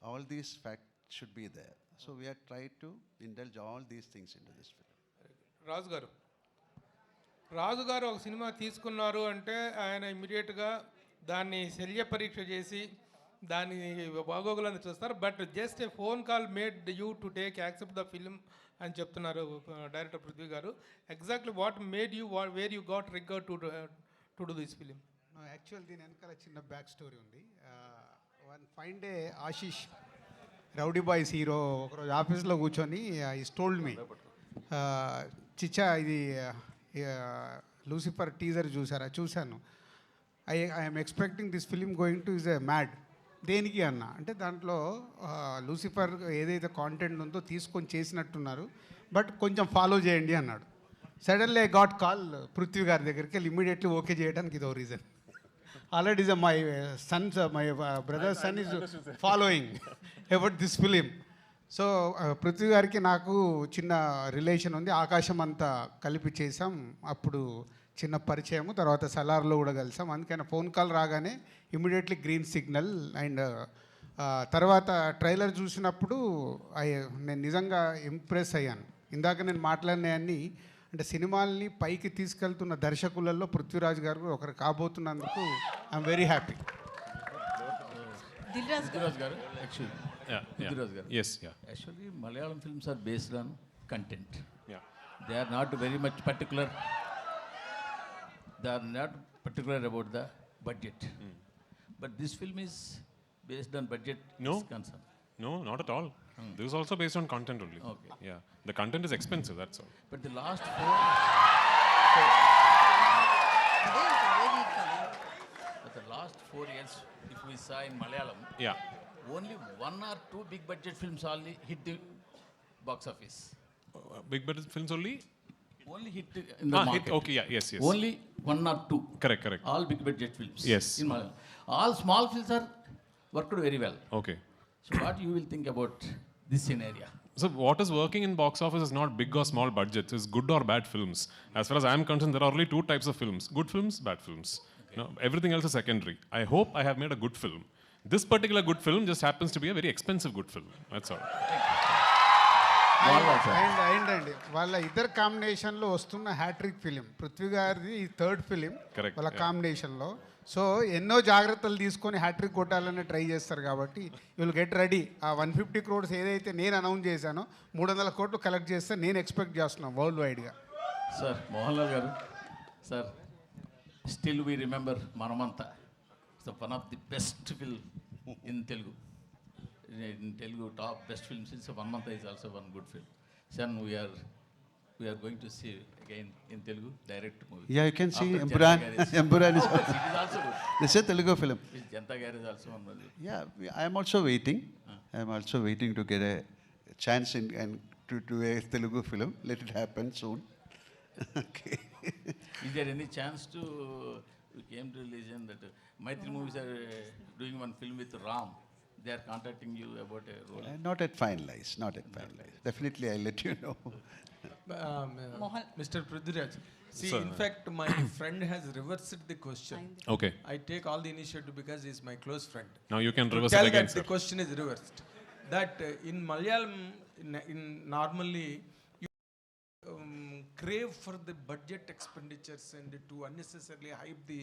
all these facts should be there. So we are trying to indulge all these things into this film. రాజు గారు ఒక cinema తీసుకున్నారు అంటే ఆయన ఇమ్మీడియట్గా దాన్ని శల్య పరీక్ష చేసి దాని బాగోగులను చూస్తారు. But just a phone call made you to take accept the film అని చెప్తున్నారు డైరెక్టర్ పృథ్వీ గారు. Exactly what made you where you got రిగర్ to do this film? Actual దీని వెనకాల చిన్న బ్యాక్ స్టోరీ ఉంది. One fine day Ashish rowdy boys hero ఒకరోజు ఆఫీస్లో కూర్చొని ఈస్ టోల్డ్ మీ, చిచ్చా ఇది లూసిఫర్ టీజర్ చూసారా? చూశాను. I'm expecting this film going to is a mad. దేనికి అన్న అంటే దాంట్లో లూసిఫర్ ఏదైతే కాంటెంట్ ఉందో తీసుకొని చేసినట్టున్నారు, బట్ కొంచెం ఫాలో చేయండి అన్నాడు. Suddenly I got call Prithvi గారి దగ్గరికి వెళ్ళి ఇమ్మీడియట్లీ ఓకే చేయడానికి ఇదో reason. Already my Sons my brother sun is following about this film. So Prithvi గారికి నాకు చిన్న రిలేషన్ ఉంది. ఆకాశం అంతా కలిపి చేసాం, అప్పుడు చిన్న పరిచయము, తర్వాత సలార్లో కూడా కలిసాం. అందుకని ఫోన్ కాల్ రాగానే ఇమీడియట్లీ గ్రీన్ సిగ్నల్. అండ్ తర్వాత ట్రైలర్ చూసినప్పుడు నేను నిజంగా ఇంప్రెస్ అయ్యాను. ఇందాక నేను మాట్లాడినవన్నీ అంటే సినిమాల్ని పైకి తీసుకెళ్తున్న దర్శకులలో పృథ్వీరాజ్ గారు ఒకరు కాబోతున్నందుకు I'm very happy. Prithviraj garu, actually. Prithviraj garu. Yes, yeah. Actually, Malayalam films are based on content. Yeah. They are not very much particular. They are not particular about the budget. But this film is based on budget. No. Is concerned. No, not at all. This is also based on content only. Okay. Yeah. The content is expensive, that's all. But the last four years, if we saw in Malayalam, Yeah. only one or two big budget films only hit the box office. Big budget films only? Only hit in the market. Hit. Okay, yeah, yes, yes. Only one or two. Correct. All big budget films. Yes. In Malayalam. All small films are worked very well. Okay. So what you will think about this scenario? So what is working in box office is not big or small budgets. It's good or bad films. As far as I am concerned, there are only two types of films: good films, bad films. You know, everything else is secondary. I hope I have made a good film. This particular good film just happens to be a very expensive good film. That's all. అండి వాళ్ళ ఇద్దరు కాంబినేషన్లో వస్తున్న hat trick film Prithvi గారిది ఈ third film Correct, వాళ్ళ yeah. కాంబినేషన్లో. So ఎన్నో జాగ్రత్తలు తీసుకొని హ్యాట్రిక్ కొట్టాలని ట్రై చేస్తారు కాబట్టి విల్ గెట్ రెడీ. ఆ 150 crores ఏదైతే నేను అనౌన్స్ చేశానో 300 crores కలెక్ట్ చేస్తే నేను ఎక్స్పెక్ట్ చేస్తున్నాను వరల్డ్ వైడ్గా. Sir, Mohanlal garu. Sir, still we remember Manamanta. It's one of the best film in Telugu. In Telugu, top best films. It's Manamanta is also one good film. Son, we are going to see again in Telugu direct movie. Yeah, you can see After Empuraan. Janta Garis. Empuraan is It is also good. this is a Telugu film. This Janta Garis is also one movie. Yeah, I am also waiting. I am also waiting to get a chance and to do a Telugu film. Let it happen soon. Okay. Is there any chance to, we came to listen that Maitri movies are doing one film with Ram. They are contacting you about a role. Not at finalized. Not at finalized. Definitely, I'll let you know. Mr. Prithviraj, see, Sir. in fact, my friend has reversed the question. Okay. I take all the initiative because he's my close friend. Now you can To reverse tell it again, that sir. the question is reversed. That in Malayalam, in normally, you crave for the budget expenditures and to unnecessarily hype the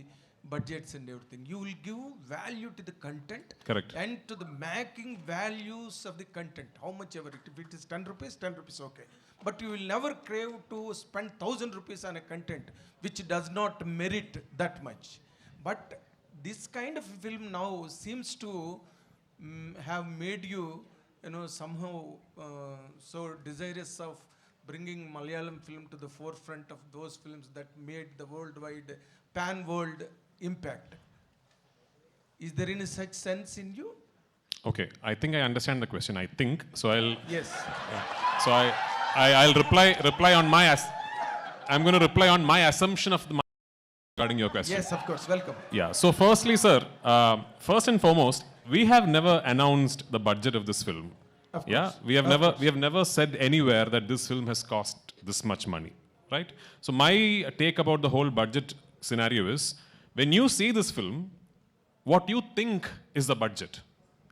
budgets and everything. You will give value to the content. Correct. And to the making values of the content. How much ever it, if it is 10 rupees, okay. But you will never crave to spend 1,000 rupees on a content which does not merit that much. But this kind of film now seems to have made you, somehow so desirous of bringing Malayalam film to the forefront of those films that made the worldwide, pan-world impact. Is there any such sense in you? Okay, I think I understand the question. I think so. Yes. So I'll reply on my. I'm going to reply on my assumption of the regarding your question. Yes, of course. Welcome. Yeah. So firstly, sir, first and foremost, we have never announced the budget of this film. Of course. Yeah, we have never said anywhere that this film has cost this much money, right? So my take about the whole budget scenario is, when you see this film, what you think is the budget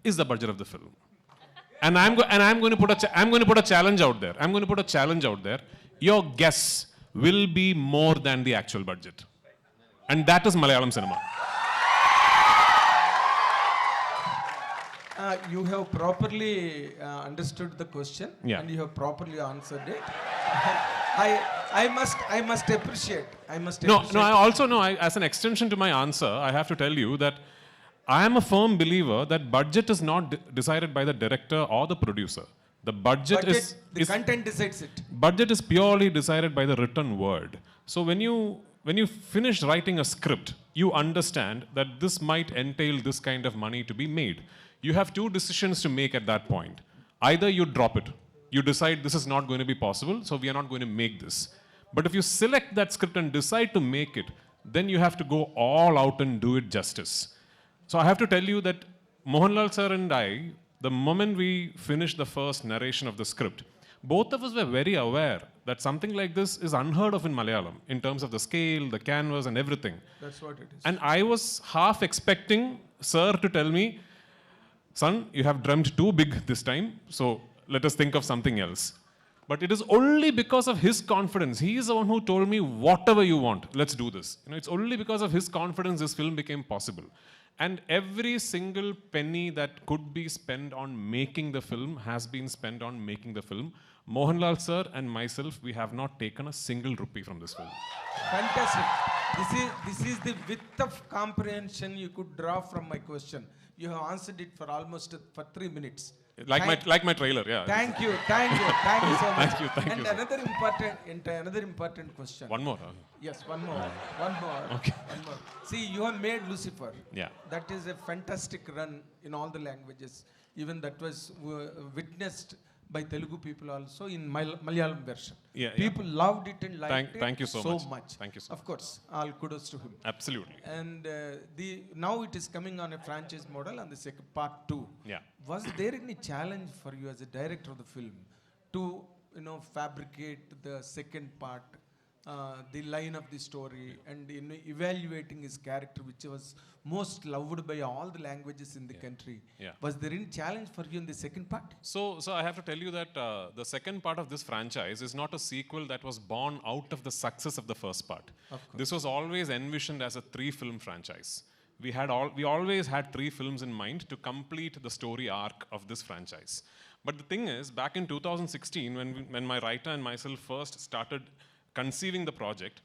of the film. And I'm going to put a challenge out there. I'm going to put a challenge out there. Your guess will be more than the actual budget. And that is Malayalam cinema. You have properly understood the question, Yeah. and you have properly answered it. I must appreciate. No, I also know, as an extension to my answer, I have to tell you that I am a firm believer that budget is not decided by the director or the producer. The budget is content decides it. Budget is purely decided by the written word. So when you finish writing a script, you understand that this might entail this kind of money to be made. You have two decisions to make at that point. Either you drop it, you decide this is not going to be possible, so we are not going to make this. But if you select that script and decide to make it, then you have to go all out and do it justice. So I have to tell you that Mohanlal sir and I, the moment we finished the first narration of the script, both of us were very aware that something like this is unheard of in Malayalam in terms of the scale, the canvas and everything. That's what it is. And I was half expecting sir to tell me, son, you have dreamt too big this time, so let us think of something else. But it is only because of his confidence. He is the one who told me, whatever you want, let's do this. It's only because of his confidence this film became possible. And every single penny that could be spent on making the film has been spent on making the film. Mohanlal sir and myself, we have not taken a single rupee from this film. Fantastic. This is the width of comprehension you could draw from my question. You have answered it for almost 3 minutes. Like my trailer, yeah. Thank you so much. Thank you, and sir. another important question. One more. Yes, one more. Okay. One more. See, you have made Lucifer. Yeah. That is a fantastic run in all the languages. Even that was witnessed by Telugu people also in Malayalam version. Yeah. People loved it and liked Thank you so much. Thank you so Of course, all kudos to him. Absolutely. And now it is coming on a franchise model on the second part 2. Yeah. Was there any challenge for you as a director of the film to fabricate the second part, the line of the story, and evaluating his character, which was most loved by all the languages in the country? Yeah. Was there any challenge for you in the second part? So I have to tell you that the second part of this franchise is not a sequel that was born out of the success of the first part. This was always envisioned as a 3-film franchise. We always had 3 films in mind to complete the story arc of this franchise. But the thing is, back in 2016, when my writer and myself first started conceiving the project,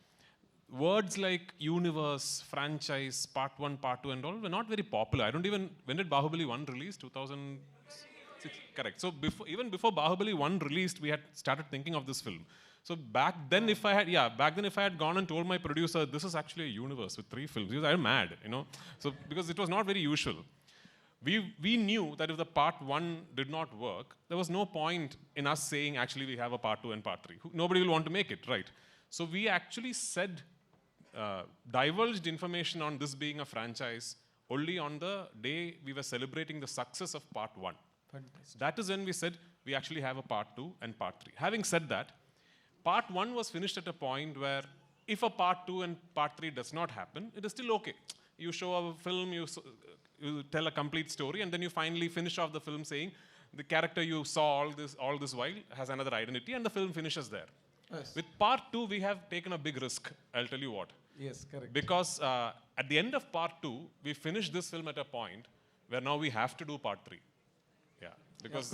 words like universe, franchise, part 1, part 2 and all were not very popular. When did Bahubali 1 release? 2006, correct. So even before Bahubali 1 released, we had started thinking of this film. So back then if I had gone and told my producer, this is actually a universe with 3 films, he was mad, So because it was not very usual. We knew that if the part 1 did not work, there was no point in us saying, actually, we have a part 2 and part 3. Nobody will want to make it, right? So we actually divulged information on this being a franchise only on the day we were celebrating the success of part 1. Fantastic. That is when we said, we actually have a part 2 and part 3. Having said that, part 1 was finished at a point where if a part 2 and part 3 does not happen, it is still okay. You show a film, you tell a complete story, and then you finally finish off the film saying, the character you saw all this while has another identity, and the film finishes there. Yes. With part 2, we have taken a big risk. I'll tell you what. Yes, correct. Because at the end of part 2, we finished this film at a point where now we have to do part 3. Yeah. Because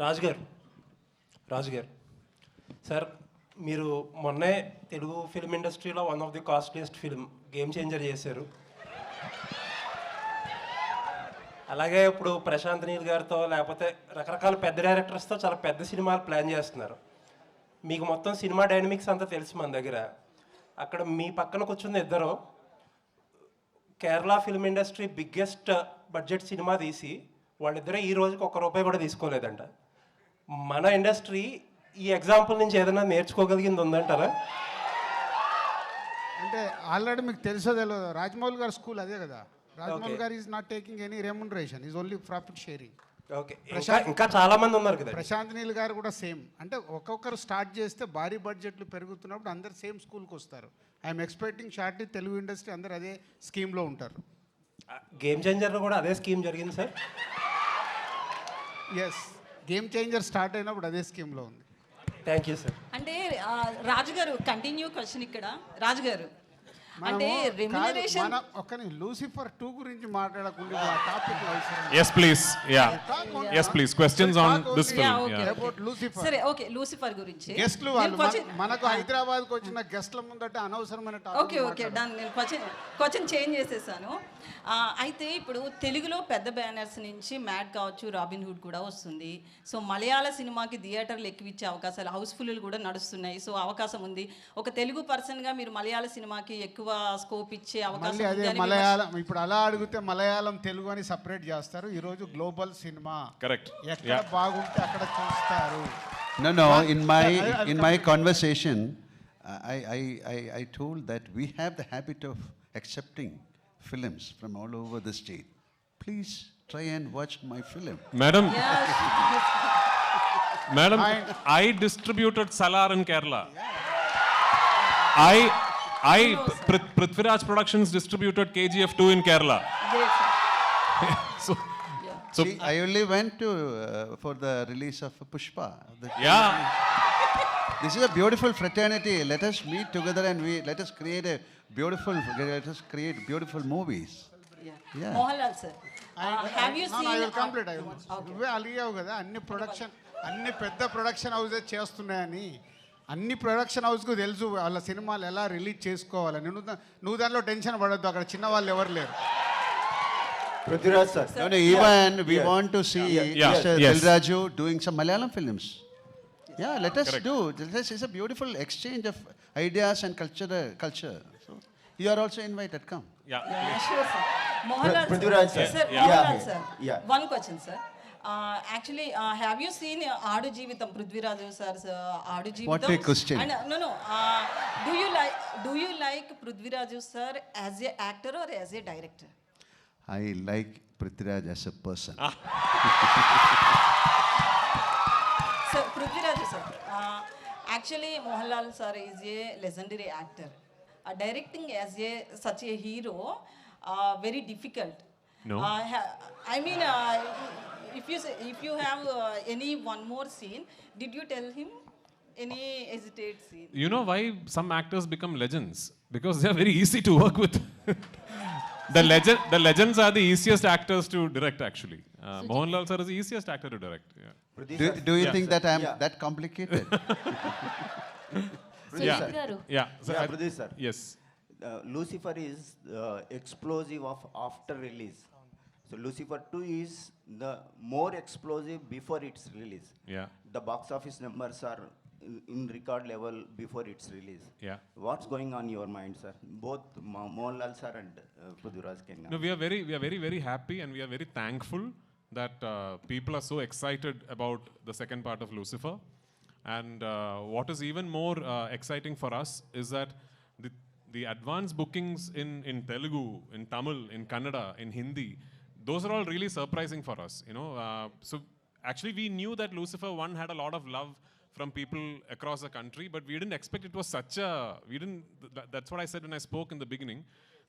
రాజు గారు sir, మీరు మొన్నే Telugu film ఇండస్ట్రీలో one of the costliest film game changer చేశారు. అలాగే ఇప్పుడు ప్రశాంత్ నీల్ గారితో లేకపోతే రకరకాల పెద్ద డైరెక్టర్స్తో చాలా పెద్ద సినిమాలు ప్లాన్ చేస్తున్నారు. మీకు మొత్తం సినిమా డైనమిక్స్ అంతా తెలుసు మన దగ్గర. అక్కడ మీ పక్కన కూర్చున్న ఇద్దరు Kerala film industry biggest budget cinema తీసి వాళ్ళిద్దరే ఈ రోజుకి ₹1 కూడా తీసుకోలేదంట. మన ఇండస్ట్రీ ఈ ఎగ్జాంపుల్ నుంచి ఏదైనా నేర్చుకోగలిగింది ఉందంటారా? అంటే ఆల్రెడీ మీకు తెలుసో తెలియదు, రాజమౌళి గారి స్కూల్ అదే కదా. రాజమౌళి గారు is not taking any remuneration, is only profit sharing. Okay, ఇంకా చాలా మంది ఉన్నారు కదా. ప్రశాంత్ నీల్ గారు కూడా సేమ్. అంటే ఒక్కొక్కరు స్టార్ట్ చేస్తే భారీ బడ్జెట్లు పెరుగుతున్నప్పుడు అందరు సేమ్ స్కూల్కి వస్తారు. I'm expecting shortly Telugu industry అందరు అదే స్కీమ్లో ఉంటారు. గేమ్ చేంజర్లో కూడా అదే స్కీమ్ జరిగింది sir. Yes, game changer start అయినప్పుడు అదే స్కీమ్లో ఉంది. Thank you sir. అంటే రాజుగారు కంటిన్యూ క్వశ్చన్ ఇక్కడ. రాజుగారు అంటే రెమ్యునరేషన్ ఒక్కని లూసిఫర్ 2 గురించి మాట్లాడకుండా topic Yes, please. Yeah. Yes, please. Questions on this film. About Lucifer. సరే, ఓకే, లూసిఫర్ గురించి గెస్ట్లు వాళ్ళు మనకు హైదరాబాద్కి వచ్చిన గెస్ట్ల ముందట అనవసరమైన టాపిక్. Okay done. నేను క్వశ్చన్ చేంజ్ చేసేసాను. అయితే ఇప్పుడు తెలుగులో పెద్ద బ్యానర్స్ నుంచి మ్యాడ్ కావచ్చు, రాబిన్ హుడ్ కూడా వస్తుంది. సో మలయాళ సినిమాకి థియేటర్లు ఎక్కువిచ్చే అవకాశాలు, హౌస్ఫుల్ కూడా నడుస్తున్నాయి. సో అవకాశం ఉంది. ఒక తెలుగు పర్సన్గా మీరు మలయాళ సినిమాకి ఎక్కువ స్కోప్ ఇచ్చే అవకాశం ఉంది. అదే మలయాళం ఇప్పుడు అలా అడిగితే మలయాళం తెలుగు అని సపరేట్ చేస్తారు. ఈరోజు గ్లోబల్ సినిమా Correct. ఎక్కడ బాగుంటే అక్కడ చూస్తారు. No. In my conversation, I told that we have the habit of accepting films from all over the state. Please try and watch my film. Madam, I distributed Salar in Kerala. Prithviraj Productions distributed KGF 2 in Kerala. So, See, I only went to for the release of Pushpa. yeah. This is a beautiful fraternity. Let us meet together and let us create beautiful movies. Yeah. Mohanlal sir, have you seen? I will complete. నువ్వే అలిగావు కదా అన్ని పెద్ద production houses చేస్తున్నాయని. అన్ని production హౌస్కు తెలుసు వాళ్ళ సినిమాలు ఎలా రిలీజ్ చేసుకోవాలని. నువ్వు దానిలో టెన్షన్ పడద్దు, అక్కడ చిన్న వాళ్ళు ఎవరు లేరు. Prithviraj sir. No, even we want to see Mr. Dilraju doing some Malayalam films. Yeah, let us do. It's a beautiful exchange of ideas and culture. So you are also invited. Come. Yeah. Sure sir. Mohanlal Prithviraj sir. Mohanlal sir. Yeah. One question sir. Actually, have you seen Aadu Jeevitham, Prithviraj sir's Aadu Jeevitham? What a question. And, no. Do you like Prithviraj sir as a actor or as a director? I like Prithviraj as a person. Sir, Prithviraj sir, actually Mohanlal sir is a legendary actor. Directing as such a hero, very difficult. No. I mean, if you have any one more scene, did you tell him any hesitate scene? You know why some actors become legends? Because they are very easy to work with. The legends are the easiest actors to direct, actually. Mohanlal sir is the easiest actor to direct. Yeah. Do you think that I'm that complicated? Yeah. So Prithviraj sir. Yes. Lucifer is explosive of after release. So Lucifer 2 is the more explosive before its release. Yeah. The box office numbers are in record level before its release. Yeah. What's going on in your mind, sir? Both Mohanlal sir and Prithviraj Kenna. No, we are very happy and we are very thankful that people are so excited about the second part of Lucifer. And what is even more exciting for us is that the advance bookings in Telugu, in Tamil, in Kannada, in Hindi, those are all really surprising for us, you know. So actually we knew that Lucifer 1 had a lot of love from people across the country, but we didn't expect it was such a, that's what I said when I spoke in the beginning,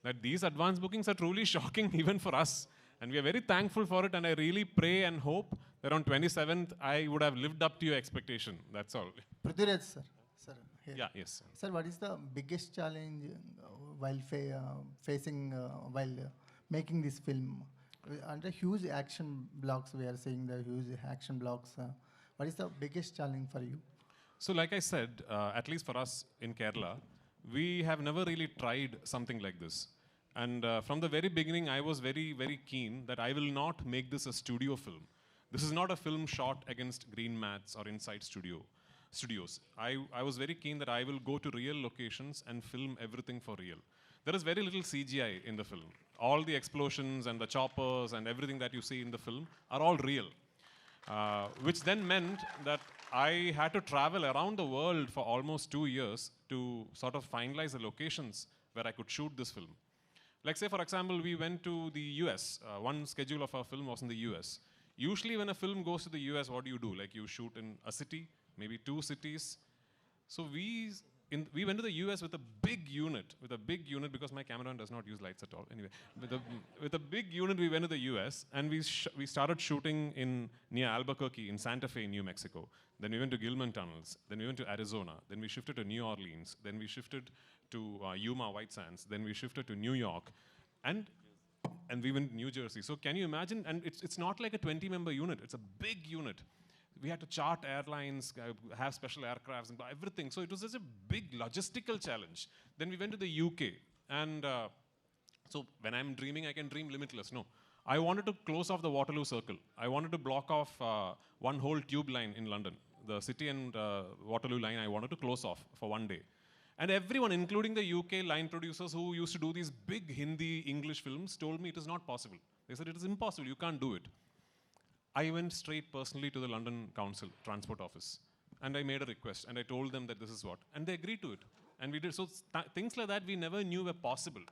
that these advance bookings are truly shocking even for us. And we are very thankful for it, and I really pray and hope that on 27th I would have lived up to your expectation. That's all. Prithviraj sir. Here. Yeah, yes. Sir, what is the biggest challenge while facing while making this film? Under huge action blocks, we are seeing the huge action blocks. What is the biggest challenge for you? So like I said, at least for us in Kerala, we have never really tried something like this. And from the very beginning, I was very, very keen that I will not make this a studio film. This is not a film shot against green mats or inside studio. studios. I was very keen that I will go to real locations and film everything for real. There is very little CGI in the film. All the explosions and the choppers and everything that you see in the film are all real. Which then meant that I had to travel around the world for almost 2 years to sort of finalize the locations where I could shoot this film. Like say, for example, we went to the US. One schedule of our film was in the US. Usually when a film goes to the US, what do? Like you shoot in a city, maybe 2 cities. So we went to the US with a big unit, because my cameraman does not use lights at all. Anyway, with a big unit, we went to the US and we started shooting near Albuquerque in Santa Fe, New Mexico. Then we went to Gilman Tunnels. Then we went to Arizona. Then we shifted to New Orleans. Then we shifted to Yuma White Sands. Then we shifted to New York, and we went to New Jersey. So can you imagine? And it's not like a 20-member unit. It's a big unit. We had to chart airlines, have special aircrafts, and everything. So it was such a big logistical challenge. Then we went to the UK. And so when I'm dreaming, I can dream limitless. No. I wanted to close off the Waterloo Circle. I wanted to block off one whole tube line in London. The City and Waterloo line, I wanted to close off for one day. And everyone, including the UK line producers who used to do these big Hindi, English films, told me it is not possible. They said, it is impossible, you can't do it. I went straight personally to the London Council Transport Office, and I made a request, and I told them that this is what, and they agreed to it. And we did, so things like that we never knew were possible.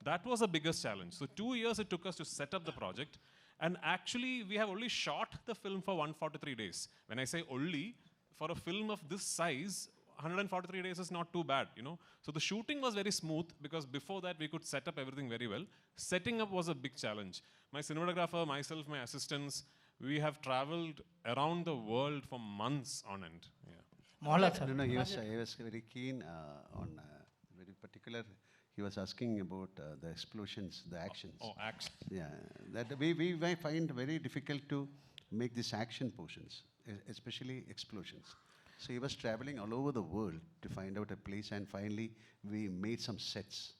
That was the biggest challenge. So 2 years it took us to set up the project, and actually we have only shot the film for 143 days. When I say only, for a film of this size, 143 days is not too bad, you know. So the shooting was very smooth because before that we could set up everything very well. Setting up was a big challenge. My cinematographer, myself, my assistants, we have traveled around the world for months on end. Yeah. Mohanlal, sir. No, he was very keen on very particular. He was asking about the explosions, the actions. Oh, action. Yeah, that we might find very difficult to make these action portions, especially explosions. So he was traveling all over the world to find out a place, and finally we made some sets.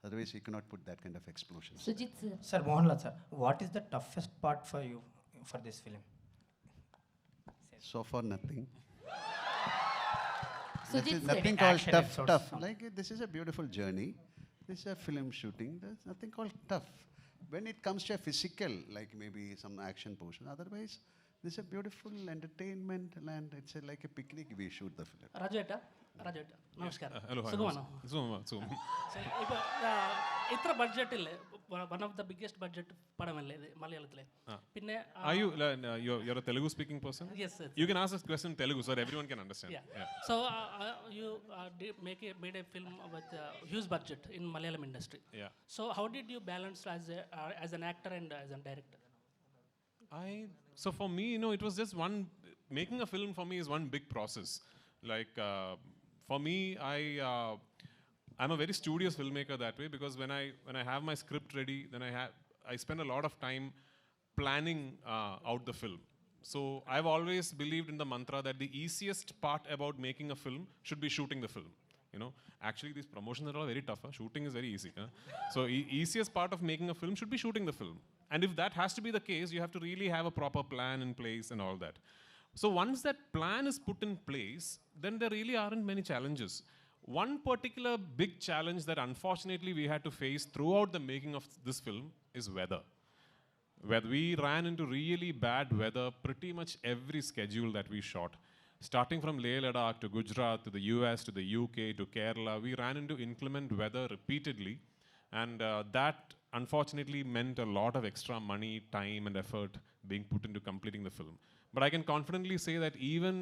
Otherwise, we cannot put that kind of explosions. Sujit sir. Sir, Mohanlal sir, what is the toughest part for you for this film? So far, nothing. Sujit sir. Nothing called tough. Like this is a beautiful journey. This is a film shooting. There's nothing called tough. When it comes to a physical, like maybe some action portion, otherwise, this is a beautiful entertainment and it's like a picnic we shoot the film. Rajeta, namaskaram. Hello, hi. Sukumaran. ഇപ്പോൾ ഇത്ര ബഡ്ജറ്റിൽ one of the biggest budget പടമല്ലേ ഇത് മലയാളത്തിലെ പിന്നെ Are you you're a Telugu speaking person? Yes, sir. You can ask this question in Telugu so that everyone can understand. Yeah. So you made a film with huge budget in Malayalam industry. Yeah. So how did you balance as an actor and as a director? So for me, you know, it was just making a film for me is one big process. Like for me, I'm a very studious filmmaker that way, because when I have my script ready, then I spend a lot of time planning out the film. So I've always believed in the mantra that the easiest part about making a film should be shooting the film. You know, actually these promotions are all very tough. Shooting is very easy. So easiest part of making a film should be shooting the film. And if that has to be the case, you have to really have a proper plan in place and all that. So once that plan is put in place, then there really aren't many challenges. One particular big challenge that unfortunately we had to face throughout the making of this film is weather. Where we ran into really bad weather pretty much every schedule that we shot. Starting from Leh Ladakh to Gujarat to the US to the UK to Kerala, we ran into inclement weather repeatedly, and that unfortunately meant a lot of extra money, time and effort being put into completing the film. But I can confidently say that even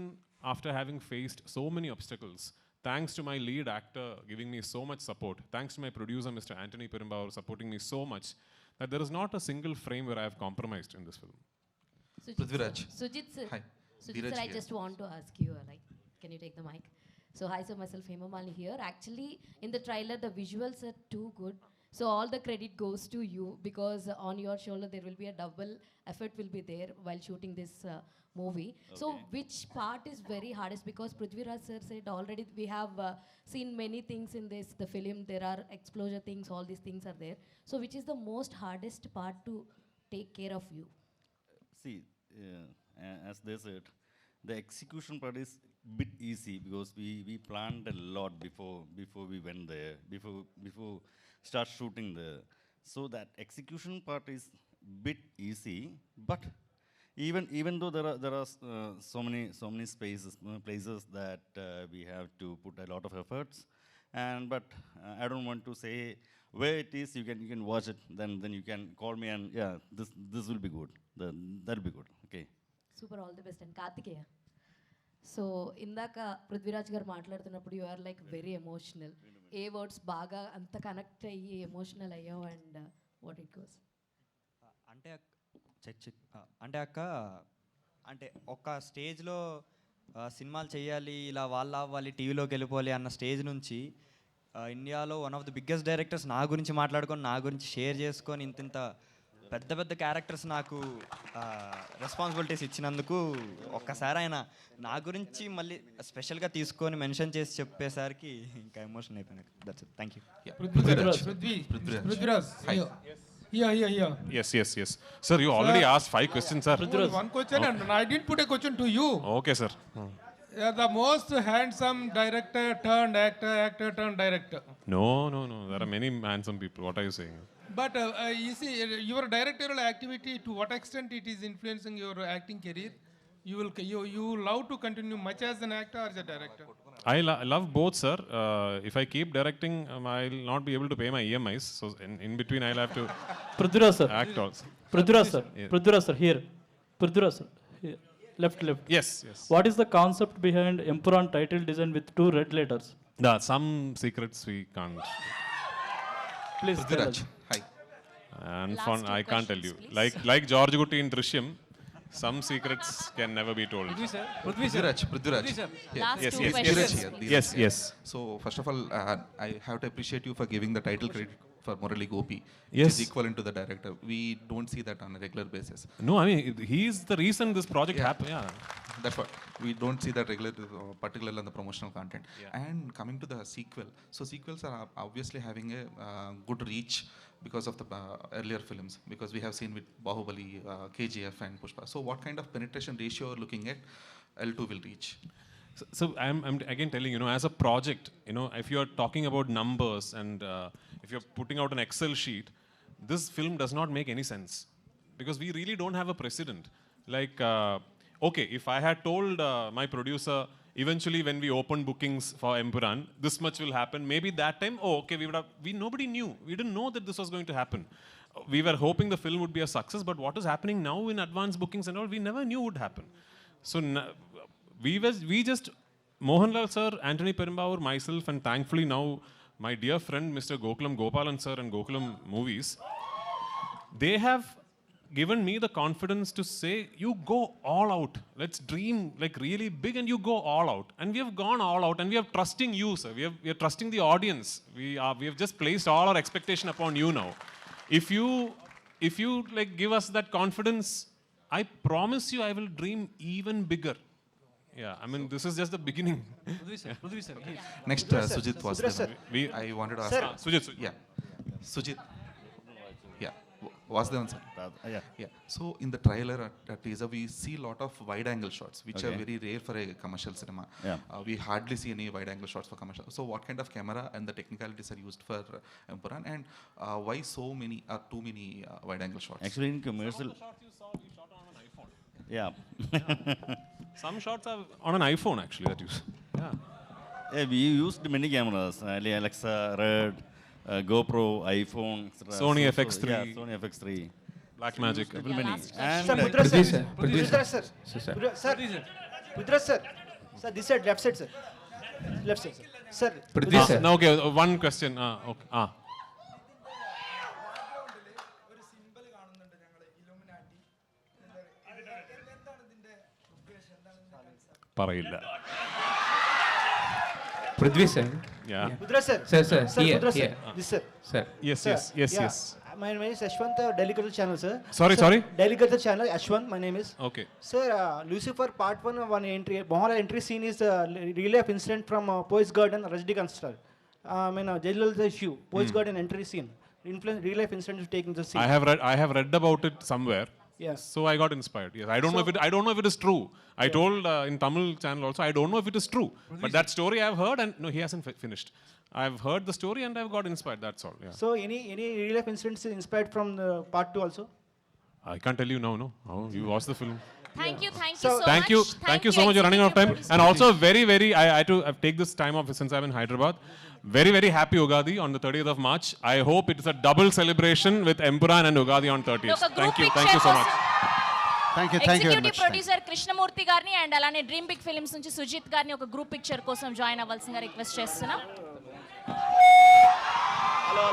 after having faced so many obstacles, thanks to my lead actor giving me so much support, thanks to my producer Mr. Anthony Perumbavoor supporting me so much, that there is not a single frame where I have compromised in this film. Prithviraj. Sujit sir. Hi. Sujit sir, I just want to ask you, can you take the mic? So hi sir, myself Hema Malini here. Actually, in the trailer, the visuals are too good. So all the credit goes to you, because on your shoulder there will be a double effort will be there while shooting this movie. Okay. So which part is very hardest? Because Prithviraj sir said already we have seen many things in the film. There are explosion things, all these things are there. So which is the most hardest part to take care of you? See, as they said, the execution part is bit easy because we planned a lot before we went there, before start shooting there. So that execution part is bit easy, but even though there are so many places that we have to put a lot of efforts, and but I don't want to say where it is. You can watch it, then you can call me, and yeah, this will be good. That'll be good. Okay. Super, all the best. And Karthikeya, so ఇందాక పృథ్వీరాజ్ గారు మాట్లాడుతున్నప్పుడు you are like very emotional. ఏ words బాగా అంత connect అయ్యి emotional అయ్యావు and what it goes? అంటే అంటే అక్క, అంటే ఒక స్టేజ్లో సినిమాలు చేయాలి, ఇలా వాళ్ళ అవ్వాలి, టీవీలోకి వెళ్ళిపోవాలి అన్న స్టేజ్ నుంచి ఇండియాలో one of the biggest directors నా గురించి మాట్లాడుకొని, నా గురించి షేర్ చేసుకొని, ఇంత పెద్ద పెద్ద క్యారెక్టర్స్ నాకు రెస్పాన్సిబిలిటీస్ ఇచ్చినందుకు ఒక్కసారి ఆయన నా గురించి మళ్ళీ స్పెషల్గా తీసుకొని మెన్షన్ చేసి చెప్పేసరికి ఇంకా ఎమోషన్ అయిపోయినాయి. That's it. Thank you. Prithviraj. Here. Yes. Sir, you already asked 5 questions, sir. One question, and I didn't put a question to you. Okay, sir. You are the most handsome director turned actor turned director. No. There are many handsome people. What are you saying? But you see, your directorial activity, to what extent it is influencing your acting career? You love to continue much as an actor or as a director? I love both, sir. If I keep directing, I'll not be able to pay my EMIs. So in between, I'll have to Prithviraj sir. act also. Prithviraj sir. Yeah. Prithviraj sir, here. Prithviraj sir. Here. Left. Yes. What is the concept behind Empuraan title design with 2 red letters? Some secrets we can't. Please tell us. Hi. And Last fun, 2 I can't tell you. questions, please. Like George Gutti in Drishyam, some secrets can never be told. Prithviraj. Last Yes, 2 yes, questions. Yes. So first of all, I have to appreciate you for giving the title credit for Murali Gopi, which Yes. is equivalent to the director. We don't see that on a regular basis. No, I mean, he's the reason this project happened. Yeah. That's what we don't see that regular, particularly on the promotional content. And coming to the sequel, so sequels are obviously having a good reach because of the earlier films, because we have seen with Bahubali, KGF and Pushpa. So what kind of penetration ratio you're looking at L2 will reach? So I'm again telling you, as a project, if you're talking about numbers and if you're putting out an Excel sheet, this film does not make any sense because we really don't have a precedent. Like, okay, if I had told my producer eventually when we opened bookings for Empuraan, this much will happen, maybe that time, okay, nobody knew. We didn't know that this was going to happen. We were hoping the film would be a success, but what is happening now in advance bookings and all, we never knew would happen. So we just, Mohanlal sir, Anthony Perumbavoor, myself, and thankfully now my dear friend Mr. Gokulam Gopalan sir and Gokulam Movies, they have given me the confidence to say, you go all out. Let's dream like really big and you go all out. And we have gone all out and we are trusting you, sir. We are trusting the audience. We have just placed all our expectation upon you now. If you like give us that confidence, I promise you I will dream even bigger. Yeah, I mean, this is just the beginning. Prithvi sir. Next, Sujit was there. I wanted to ask. Sujit. Yeah. Sujit. Yeah. Was there one, sir? Yeah. So in the trailer teaser, we see a lot of wide-angle shots, which are very rare for a commercial cinema. Yeah. We hardly see any wide-angle shots for commercial. So what kind of camera and the technicalities are used for Empuraan, and why so many too many wide-angle shots? Actually, in commercial. You shot on an iPhone. Yeah. Some shots are on an iPhone actually that you. Yeah. Yeah, we used many cameras, Alexa, Red, GoPro, iPhone, etc. Sony FX3. Yeah, Sony FX3. Black Magic. Many. And Prithviraj sir. Sir, this side, left side, sir. Sir. Now, okay, one question. Okay. പറയില്ല. Prithvi sir. Yeah. Prithviraj sir. Sir. Here. This sir. Sir. Yes. My name is Ashwant, Daily Culture Channel, sir. Sorry? Daily Culture Channel, Ashwant, my name is. Okay. Sir, Lucifer Part 1, one entry, Mohanlal entry scene is relay of incident from Poets Garden, Rajnikant star. Jailal issue, Poets Garden entry scene. Real life incident is taking the scene. I have read about it somewhere. Yeah. So I got inspired. Yes, I don't know if it is true. I told in Tamil channel also, I don't know if it is true. But that story I've heard, and no, he hasn't finished. I've heard the story and I've got inspired. That's all. Yeah. So any real life incidents inspired from the part 2 also? I can't tell you now. No, oh, you watched the film. Thank you so Thank much. you, thank you so much. You're running out of time. And also very, I had to take this time off since I'm in Hyderabad. Very happy Ugadi on the 30th of March. I hope it is a double celebration with Empuraan and Ugadi on 30th. Thank you so much. Thank you very executive much. Producer Krishnamurthy గారిని and అలానే dream big films నుంచి సుజిత్ గారిని ఒక group picture కోసం join అవ్వాల్సిందిగా request చేస్తున్నాం. Hello